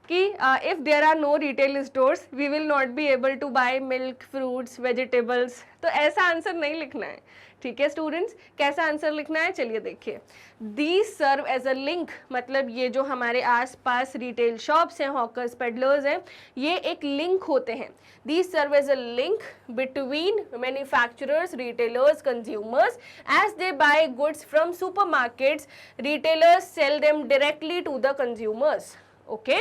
कि if there are no retail stores we will not be able to buy milk, fruits, vegetables. तो ऐसा आंसर नहीं लिखना है। ठीक है स्टूडेंट्स, कैसा आंसर लिखना है चलिए देखिए। These serve as a link, मतलब ये जो हमारे आसपास रिटेल शॉप्स हैं, हॉकर्स पेडलर्स हैं, ये एक लिंक होते हैं। These serve as a link between manufacturers, retailers, consumers as they buy goods from supermarkets, retailers sell them directly to the consumers. Okay,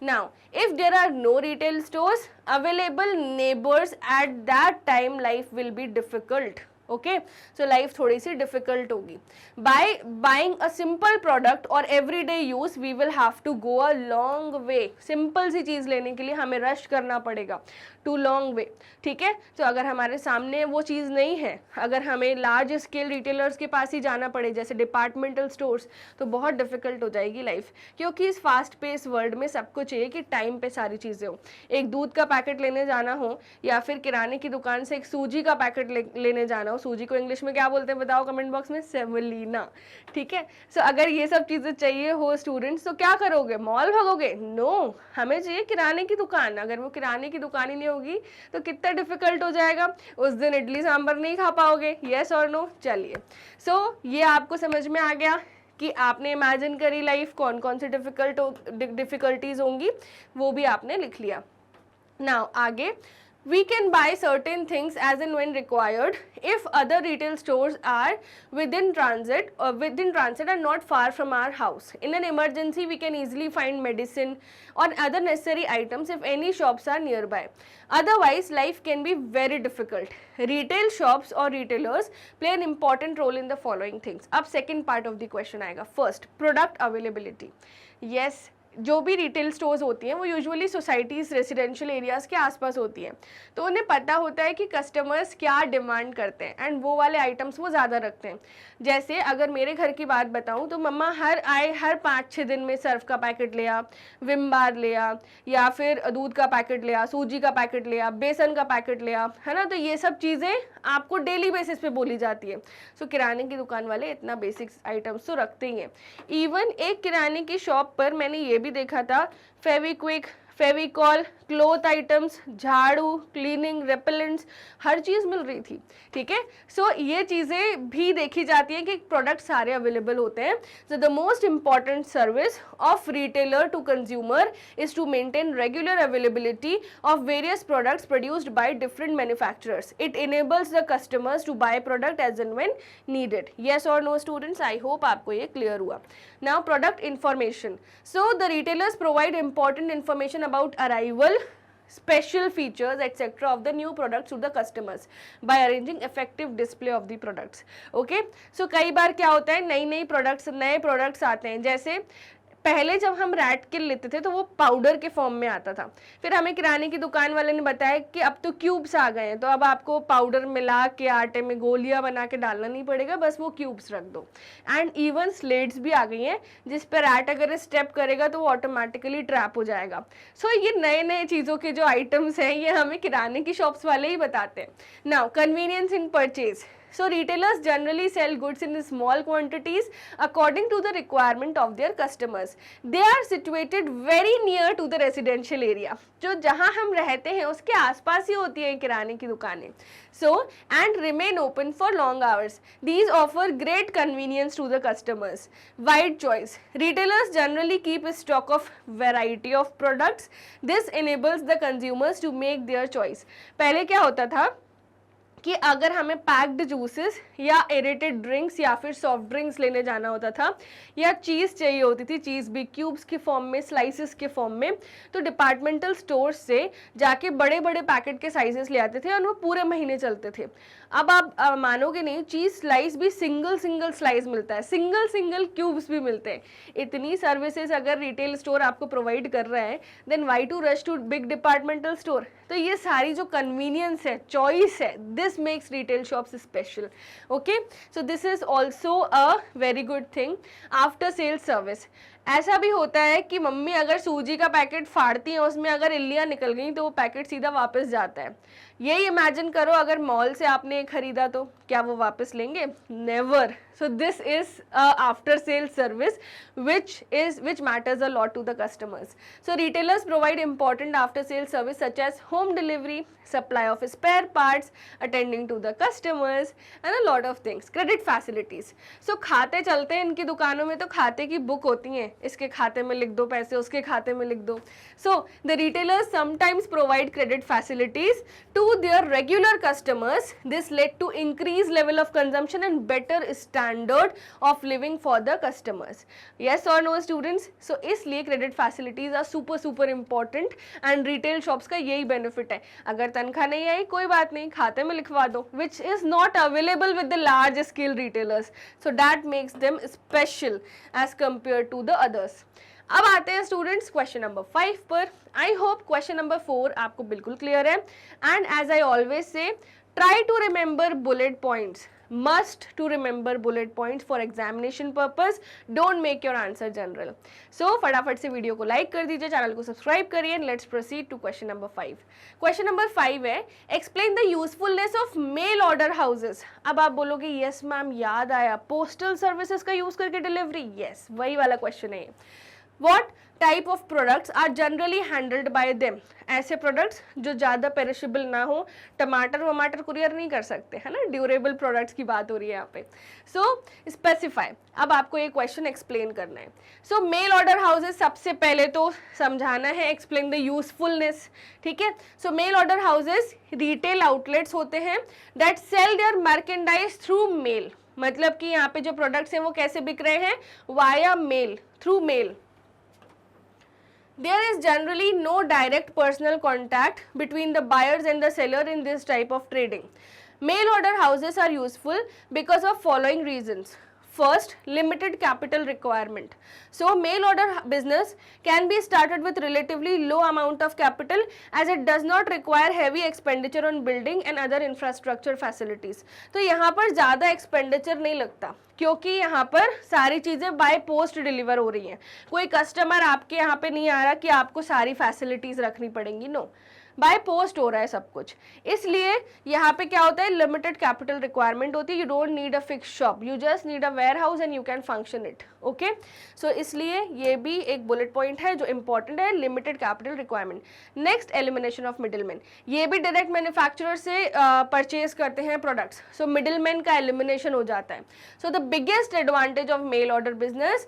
now if there are no retail stores available neighbors at that time, life will be difficult. Okay, so life थोड़ी सी difficult होगी। By buying a simple product और everyday use we will have to go a long way. Simple सी चीज़ लेने के लिए हमें रश करना पड़ेगा, टू लॉन्ग वे। ठीक है, तो अगर हमारे सामने वो चीज़ नहीं है, अगर हमें लार्ज स्केल रिटेलर्स के पास ही जाना पड़े जैसे डिपार्टमेंटल स्टोर्स, तो बहुत डिफिकल्ट हो जाएगी लाइफ, क्योंकि इस फास्ट पेस वर्ल्ड में सबको चाहिए कि टाइम पे सारी चीज़ें हो। एक दूध का पैकेट लेने जाना हो या फिर किराने की दुकान से एक सूजी का पैकेट लेने जाना हो, सूजी को इंग्लिश में क्या बोलते हैं बताओ कमेंट बॉक्स में, सेमोलिना। ठीक है, सो अगर ये सब चीजें चाहिए हो स्टूडेंट्स तो क्या करोगे, मॉल भागोगे? नो, हमें चाहिए किराने की दुकान। अगर वो किराने की दुकान ही नहीं होगी तो कितना डिफिकल्ट हो जाएगा, उस दिन इडली सांभर नहीं खा पाओगे। यस और नो? चलिए, सो ये आपको समझ में आ गया कि आपने इमेजिन करी लाइफ, कौन कौन सी डिफिकल्टीज होंगी वो भी आपने लिख लिया। नाउ आगे, we can buy certain things as and when required if other retail stores are within transit and not far from our house. In an emergency we can easily find medicine or other necessary items if any shops are nearby. Otherwise life can be very difficult. Retail shops or retailers play an important role in the following things. अब second part of the question आएगा। First, product availability. Yes, जो भी retail stores होती हैं वो usually societies, residential areas के आसपास होती हैं, तो उन्हें पता होता है कि कस्टमर्स क्या डिमांड करते हैं एंड वो वाले आइटम्स वो ज़्यादा रखते हैं। जैसे अगर मेरे घर की बात बताऊं तो मम्मा हर 5-6 दिन में सर्फ का पैकेट लिया, विम बार लिया, या फिर दूध का पैकेट लिया, सूजी का पैकेट लिया, बेसन का पैकेट लिया, है ना। तो ये सब चीज़ें आपको डेली बेसिस पे बोली जाती है। सो किराने की दुकान वाले इतना बेसिक आइटम्स तो रखते ही हैं। इवन एक किराने की शॉप पर मैंने ये भी देखा था, फेविक्विक, फेविकॉल, क्लोथ आइटम्स, झाड़ू, क्लीनिंग, रेपेलेंट्स, हर चीज़ मिल रही थी, ठीक है। सो ये चीज़ें भी देखी जाती हैं कि प्रोडक्ट सारे अवेलेबल होते हैं। So the most important service of retailer to consumer is to maintain regular availability of various products produced by different manufacturers. It enables the customers to buy product as and when needed. Yes or no students? I hope आपको ये clear हुआ. Now product information. So the retailers provide important information about arrival, special features etc. of the new products to the customers by arranging effective display of the products. Okay? So कई बार क्या होता है, नई products आते हैं, जैसे पहले जब हम रैट किल लेते थे तो वो पाउडर के फॉर्म में आता था, फिर हमें किराने की दुकान वाले ने बताया कि अब तो क्यूब्स आ गए हैं, तो अब आपको पाउडर मिला के आटे में गोलियां बना के डालना नहीं पड़ेगा, बस वो क्यूब्स रख दो। एंड इवन स्लेट्स भी आ गई हैं जिस पर रैट अगर स्टेप करेगा तो वो ऑटोमेटिकली ट्रैप हो जाएगा। सो ये नए चीज़ों के जो आइटम्स हैं ये हमें किराने की शॉप्स वाले ही बताते हैं। Now convenience in purchase. So retailers generally sell goods in small quantities according to the requirement of their customers. They are situated very near to the residential area. जो जहाँ हम रहते हैं उसके आसपास ही होती हैं किराने की दुकानें. So and remain open for long hours. These offer great convenience to the customers. Wide choice. Retailers generally keep a stock of variety of products. This enables the consumers to make their choice. पहले क्या होता था कि अगर हमें packed juices या aerated drinks या फिर सॉफ्ट ड्रिंक्स लेने जाना होता था या चीज़ चाहिए होती थी, चीज़ भी क्यूब्स के फॉर्म में, स्लाइसेस के फॉर्म में, तो डिपार्टमेंटल स्टोर्स से जाके बड़े बड़े पैकेट के साइजेस ले आते थे और वो पूरे महीने चलते थे। अब आप मानोगे नहीं, चीज़ स्लाइस भी सिंगल स्लाइस मिलता है, सिंगल क्यूब्स भी मिलते हैं। इतनी सर्विसेज अगर रिटेल स्टोर आपको प्रोवाइड कर रहा है, then why to rush to big departmental store. तो ये सारी जो कन्वीनियंस है, चॉइस है, this makes retail shops special. Okay, so this is also a very good thing. After sales service, ऐसा भी होता है कि मम्मी अगर सूजी का पैकेट फाड़ती हैं, उसमें अगर इल्लियाँ निकल गई तो वो पैकेट सीधा वापस जाता है। यही इमेजिन करो अगर मॉल से आपने खरीदा तो क्या वो वापस लेंगे? Never. So this is after sales service which matters a lot to the customers. So retailers provide important after sales service such as home delivery, supply of spare parts, attending to the customers and a lot of things. Credit facilities. So खाते चलते हैं इनकी दुकानों में, तो खाते की book होती हैं, इसके खाते में लिख दो पैसे, उसके खाते में लिख दो. So the retailers sometimes provide credit facilities to their regular customers. This led to increased level of consumption and better standard of living for the customers. Yes or no students? So इसलिए credit facilities are super important and retail shops का यही benefit है. अगर तनख्वाह नहीं आई कोई बात नहीं, खाते में लिखवा दो, which is not available with the large scale retailers. So that makes them special as compared to the others. अब आते हैं स्टूडेंट्स क्वेश्चन नंबर 5 पर. आई होप क्वेश्चन नंबर 4 आपको बिल्कुल क्लियर है. And as I always say, try to remember bullet points. Must to remember bullet points for examination purpose. Don't make your answer general. So फटाफट से video को like कर दीजिए, channel को subscribe करिए. Let's proceed to question number 5. Question number 5 है, explain the usefulness of mail order houses. अब आप बोलोगे यस मैम याद आया, पोस्टल सर्विसेज का यूज करके डिलीवरी. यस, वही वाला क्वेश्चन है. What type of products are generally handled by them? ऐसे प्रोडक्ट्स जो ज़्यादा पेरिशेबल ना हो. टमाटर वमाटर कुरियर नहीं कर सकते, है ना, ड्यूरेबल प्रोडक्ट्स की बात हो रही है यहाँ पे. सो स्पेसिफाई. अब आपको ये क्वेश्चन एक्सप्लेन करना है. सो मेल ऑर्डर हाउसेज, सबसे पहले तो समझाना है, एक्सप्लेन द यूजफुलनेस. ठीक है. So mail order houses retail outlets होते हैं that sell their merchandise through mail. मतलब कि यहाँ पे जो प्रोडक्ट्स हैं वो कैसे बिक रहे हैं? Via mail, through mail. There is generally no direct personal contact between the buyers and the seller in this type of trading. Mail order houses are useful because of following reasons. First, limited capital requirement. So mail order business can be started with relatively low amount of capital as it does not require heavy expenditure on building and other infrastructure facilities. तो यहाँ पर ज़्यादा expenditure नहीं लगता क्योंकि यहाँ पर सारी चीज़ें बाय पोस्ट डिलीवर हो रही हैं. कोई कस्टमर आपके यहाँ पे नहीं आ रहा कि आपको सारी फैसिलिटीज़ रखनी पड़ेंगी. नो, बाय पोस्ट हो रहा है सब कुछ, इसलिए यहाँ पे क्या होता है, लिमिटेड कैपिटल रिक्वायरमेंट होती है. You don't need a fix shop, you just need a warehouse and you can function it. Okay, so इसलिए ये भी एक बुलेट पॉइंट है जो इंपॉर्टेंट है, limited capital requirement. Next, elimination of middleman. ये भी डायरेक्ट मैन्युफैक्चरर से परचेज करते हैं प्रोडक्ट्स, सो मिडिलमैन का एलिमिनेशन हो जाता है. So the biggest advantage of mail order business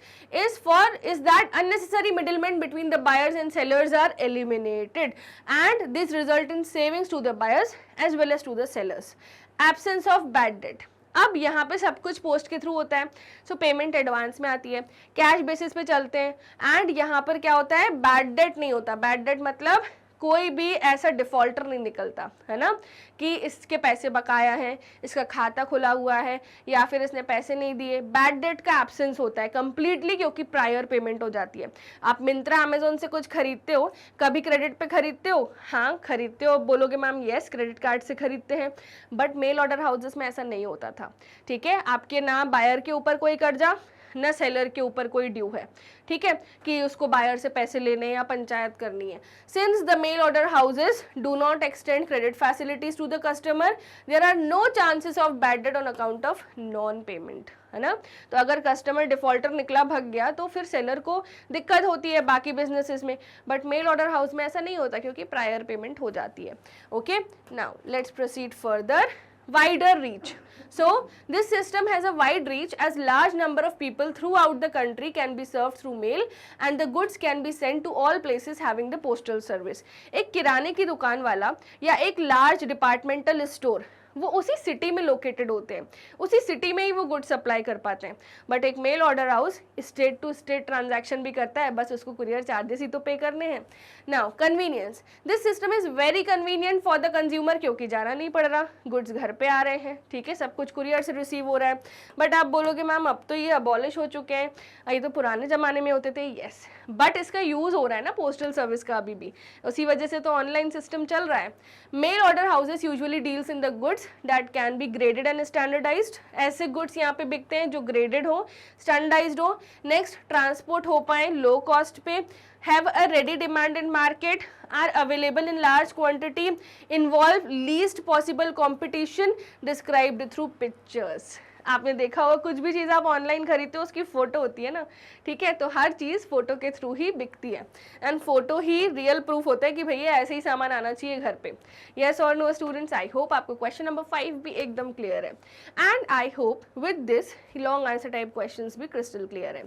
is that unnecessary middlemen between the buyers and sellers are eliminated, and this result in savings to the buyers as well as to the sellers. Absence of bad debt. अब यहाँ पे सब कुछ post के through होता है, सो payment advance में आती है, कैश बेसिस पे चलते हैं, एंड यहाँ पर क्या होता है, बैड डेट नहीं होता. बैड डेट मतलब कोई भी ऐसा डिफॉल्टर नहीं निकलता है ना, कि इसके पैसे बकाया हैं, इसका खाता खुला हुआ है, या फिर इसने पैसे नहीं दिए. बैड डेट का एब्सेंस होता है कंप्लीटली, क्योंकि प्रायर पेमेंट हो जाती है. आप मिंत्रा अमेजोन से कुछ खरीदते हो, कभी क्रेडिट पे खरीदते हो? हाँ खरीदते हो. बोलोगे मैम यस क्रेडिट कार्ड से खरीदते हैं, बट मेल ऑर्डर हाउसेस में ऐसा नहीं होता था. ठीक है, आपके ना बायर के ऊपर कोई कर्जा, न सेलर के ऊपर कोई ड्यू है. ठीक है, कि उसको बायर से पैसे लेने या पंचायत करनी है. Since the mail order houses do not extend credit facilities to the customer, there are no chances of bad debt on account of non payment, है ना. तो अगर कस्टमर डिफॉल्टर निकला भग गया तो फिर सेलर को दिक्कत होती है बाकी बिजनेसेस में, बट मेल ऑर्डर हाउस में ऐसा नहीं होता क्योंकि प्रायर पेमेंट हो जाती है. Okay, now let's proceed further. Wider reach. So this system has a wide reach as large number of people throughout the country can be served through mail and the goods can be sent to all places having the postal service. एक किराने की दुकान वाला या एक large departmental store, वो उसी city में लोकेटेड होते हैं, उसी सिटी में ही वो गुड सप्लाई कर पाते हैं. बट एक mail order house state to state transaction भी करता है, बस उसको कुरियर चार्जेस ही तो पे करने हैं. Now convenience. This system is very convenient for the consumer, क्योंकि जाना नहीं पड़ रहा, गुड्स घर पे आ रहे हैं. ठीक है, सब कुछ कुरियर से रिसीव हो रहा है. बट आप बोलोगे मैम अब तो ये अबॉलिश हो चुके हैं, ये तो पुराने जमाने में होते थे. यस, बट इसका यूज हो रहा है ना पोस्टल सर्विस का अभी भी, उसी वजह से तो ऑनलाइन सिस्टम चल रहा है. Mail order houses usually deals in the goods that can be graded and standardized. ऐसे गुड्स यहाँ पे बिकते हैं जो ग्रेडेड हो, स्टैंडर्डाइज्ड हो. नेक्स्ट, ट्रांसपोर्ट हो पाए लो कॉस्ट पे, have a ready demand in market, are available in large quantity, involve least possible competition, described through pictures. आपने देखा होगा कुछ भी चीज़ आप ऑनलाइन खरीदते हो उसकी फ़ोटो होती है ना. ठीक है, तो हर चीज़ फ़ोटो के थ्रू ही बिकती है, and photo he real proof होता है कि भैया ऐसे ही सामान आना चाहिए घर पे. यस और नो स्टूडेंट्स, आई होप आपको क्वेश्चन नंबर 5 भी एकदम क्लियर है, and I hope with this long answer type questions भी क्रिस्टल क्लियर है.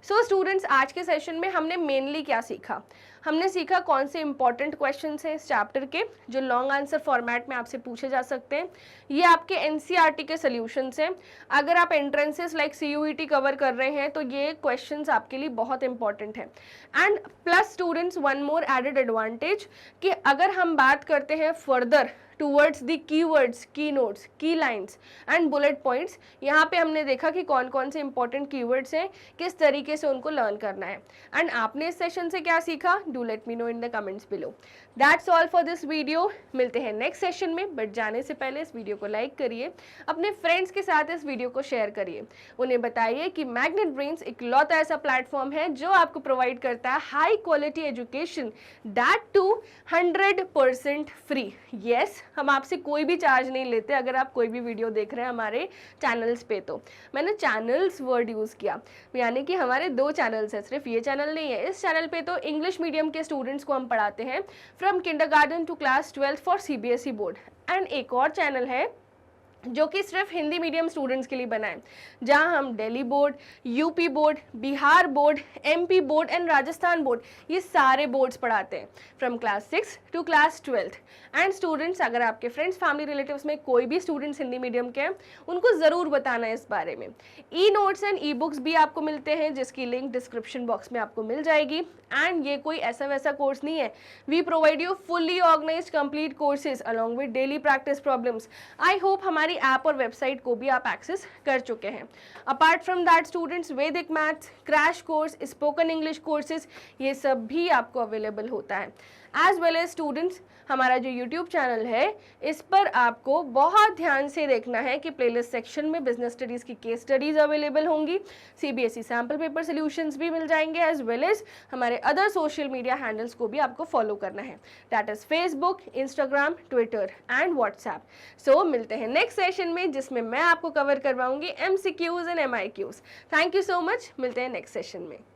सो स्टूडेंट्स, आज के सेशन में हमने मेनली क्या सीखा? हमने सीखा कौन से इंपॉर्टेंट क्वेश्चंस हैं इस चैप्टर के जो लॉन्ग आंसर फॉर्मेट में आपसे पूछे जा सकते हैं. ये आपके एनसीईआरटी के सॉल्यूशंस हैं. अगर आप एंट्रेंसेस लाइक सीयूईटी कवर कर रहे हैं तो ये क्वेश्चंस आपके लिए बहुत इंपॉर्टेंट है. And plus students, one more added advantage कि अगर हम बात करते हैं further towards the keywords, key notes, key lines and bullet points, यहाँ पे हमने देखा कि कौन कौन से इंपॉर्टेंट कीवर्ड्स हैं, किस तरीके से उनको लर्न करना है. एंड आपने इस सेशन से क्या सीखा, do let me know in the comments below. That's all for this video. मिलते हैं नेक्स्ट सेशन में, बट जाने से पहले इस वीडियो को लाइक करिए, अपने फ्रेंड्स के साथ इस वीडियो को शेयर करिए, उन्हें बताइए कि मैग्नेट ब्रेन्स इकलौता ऐसा प्लेटफॉर्म है जो आपको प्रोवाइड करता है high quality education, that too 100% free. Yes, हम आपसे कोई भी चार्ज नहीं लेते अगर आप कोई भी वीडियो देख रहे हैं हमारे चैनल्स पे. तो मैंने चैनल्स वर्ड यूज़ किया, यानी कि हमारे 2 चैनल्स हैं, सिर्फ ये चैनल नहीं है. इस चैनल पे तो इंग्लिश मीडियम के स्टूडेंट्स को हम पढ़ाते हैं from kindergarten to class 12 for CBSE board. And एक और चैनल है जो कि सिर्फ हिंदी मीडियम स्टूडेंट्स के लिए बना है, जहां हम Delhi board, UP board, Bihar board, MP board and Rajasthan board, ये सारे बोर्ड्स पढ़ाते हैं from class 6 to class 12. And students, अगर आपके फ्रेंड्स, फैमिली, रिलेटिव्स में कोई भी स्टूडेंट्स हिंदी मीडियम के हैं, उनको ज़रूर बताना है इस बारे में. E notes and e books भी आपको मिलते हैं, जिसकी लिंक डिस्क्रिप्शन बॉक्स में आपको मिल जाएगी. एंड ये कोई ऐसा वैसा कोर्स नहीं है, we provide you fully organised complete courses along with daily practice problems. I hope हमारे हमारी ऐप और वेबसाइट को भी आप एक्सेस कर चुके हैं। अपार्ट फ्रॉम दैट स्टूडेंट्स, वैदिक maths, crash course, spoken English courses, ये सब भी आपको अवेलेबल होता है। एज वेल एज स्टूडेंट्स, हमारा जो यूट्यूब चैनल है इस पर आपको बहुत ध्यान से देखना है कि प्लेलिस्ट सेक्शन में बिजनेस स्टडीज़ की केस स्टडीज़ अवेलेबल होंगी, CBSE सैम्पल पेपर सॉल्यूशंस भी मिल जाएंगे, एज वेल एज हमारे अदर सोशल मीडिया हैंडल्स को भी आपको फॉलो करना है, that is Facebook, Instagram, Twitter and WhatsApp. So मिलते हैं नेक्स्ट सेशन में जिसमें मैं आपको कवर करवाऊंगी MCQs and MIQs। Thank you so much, मिलते हैं नेक्स्ट सेशन में।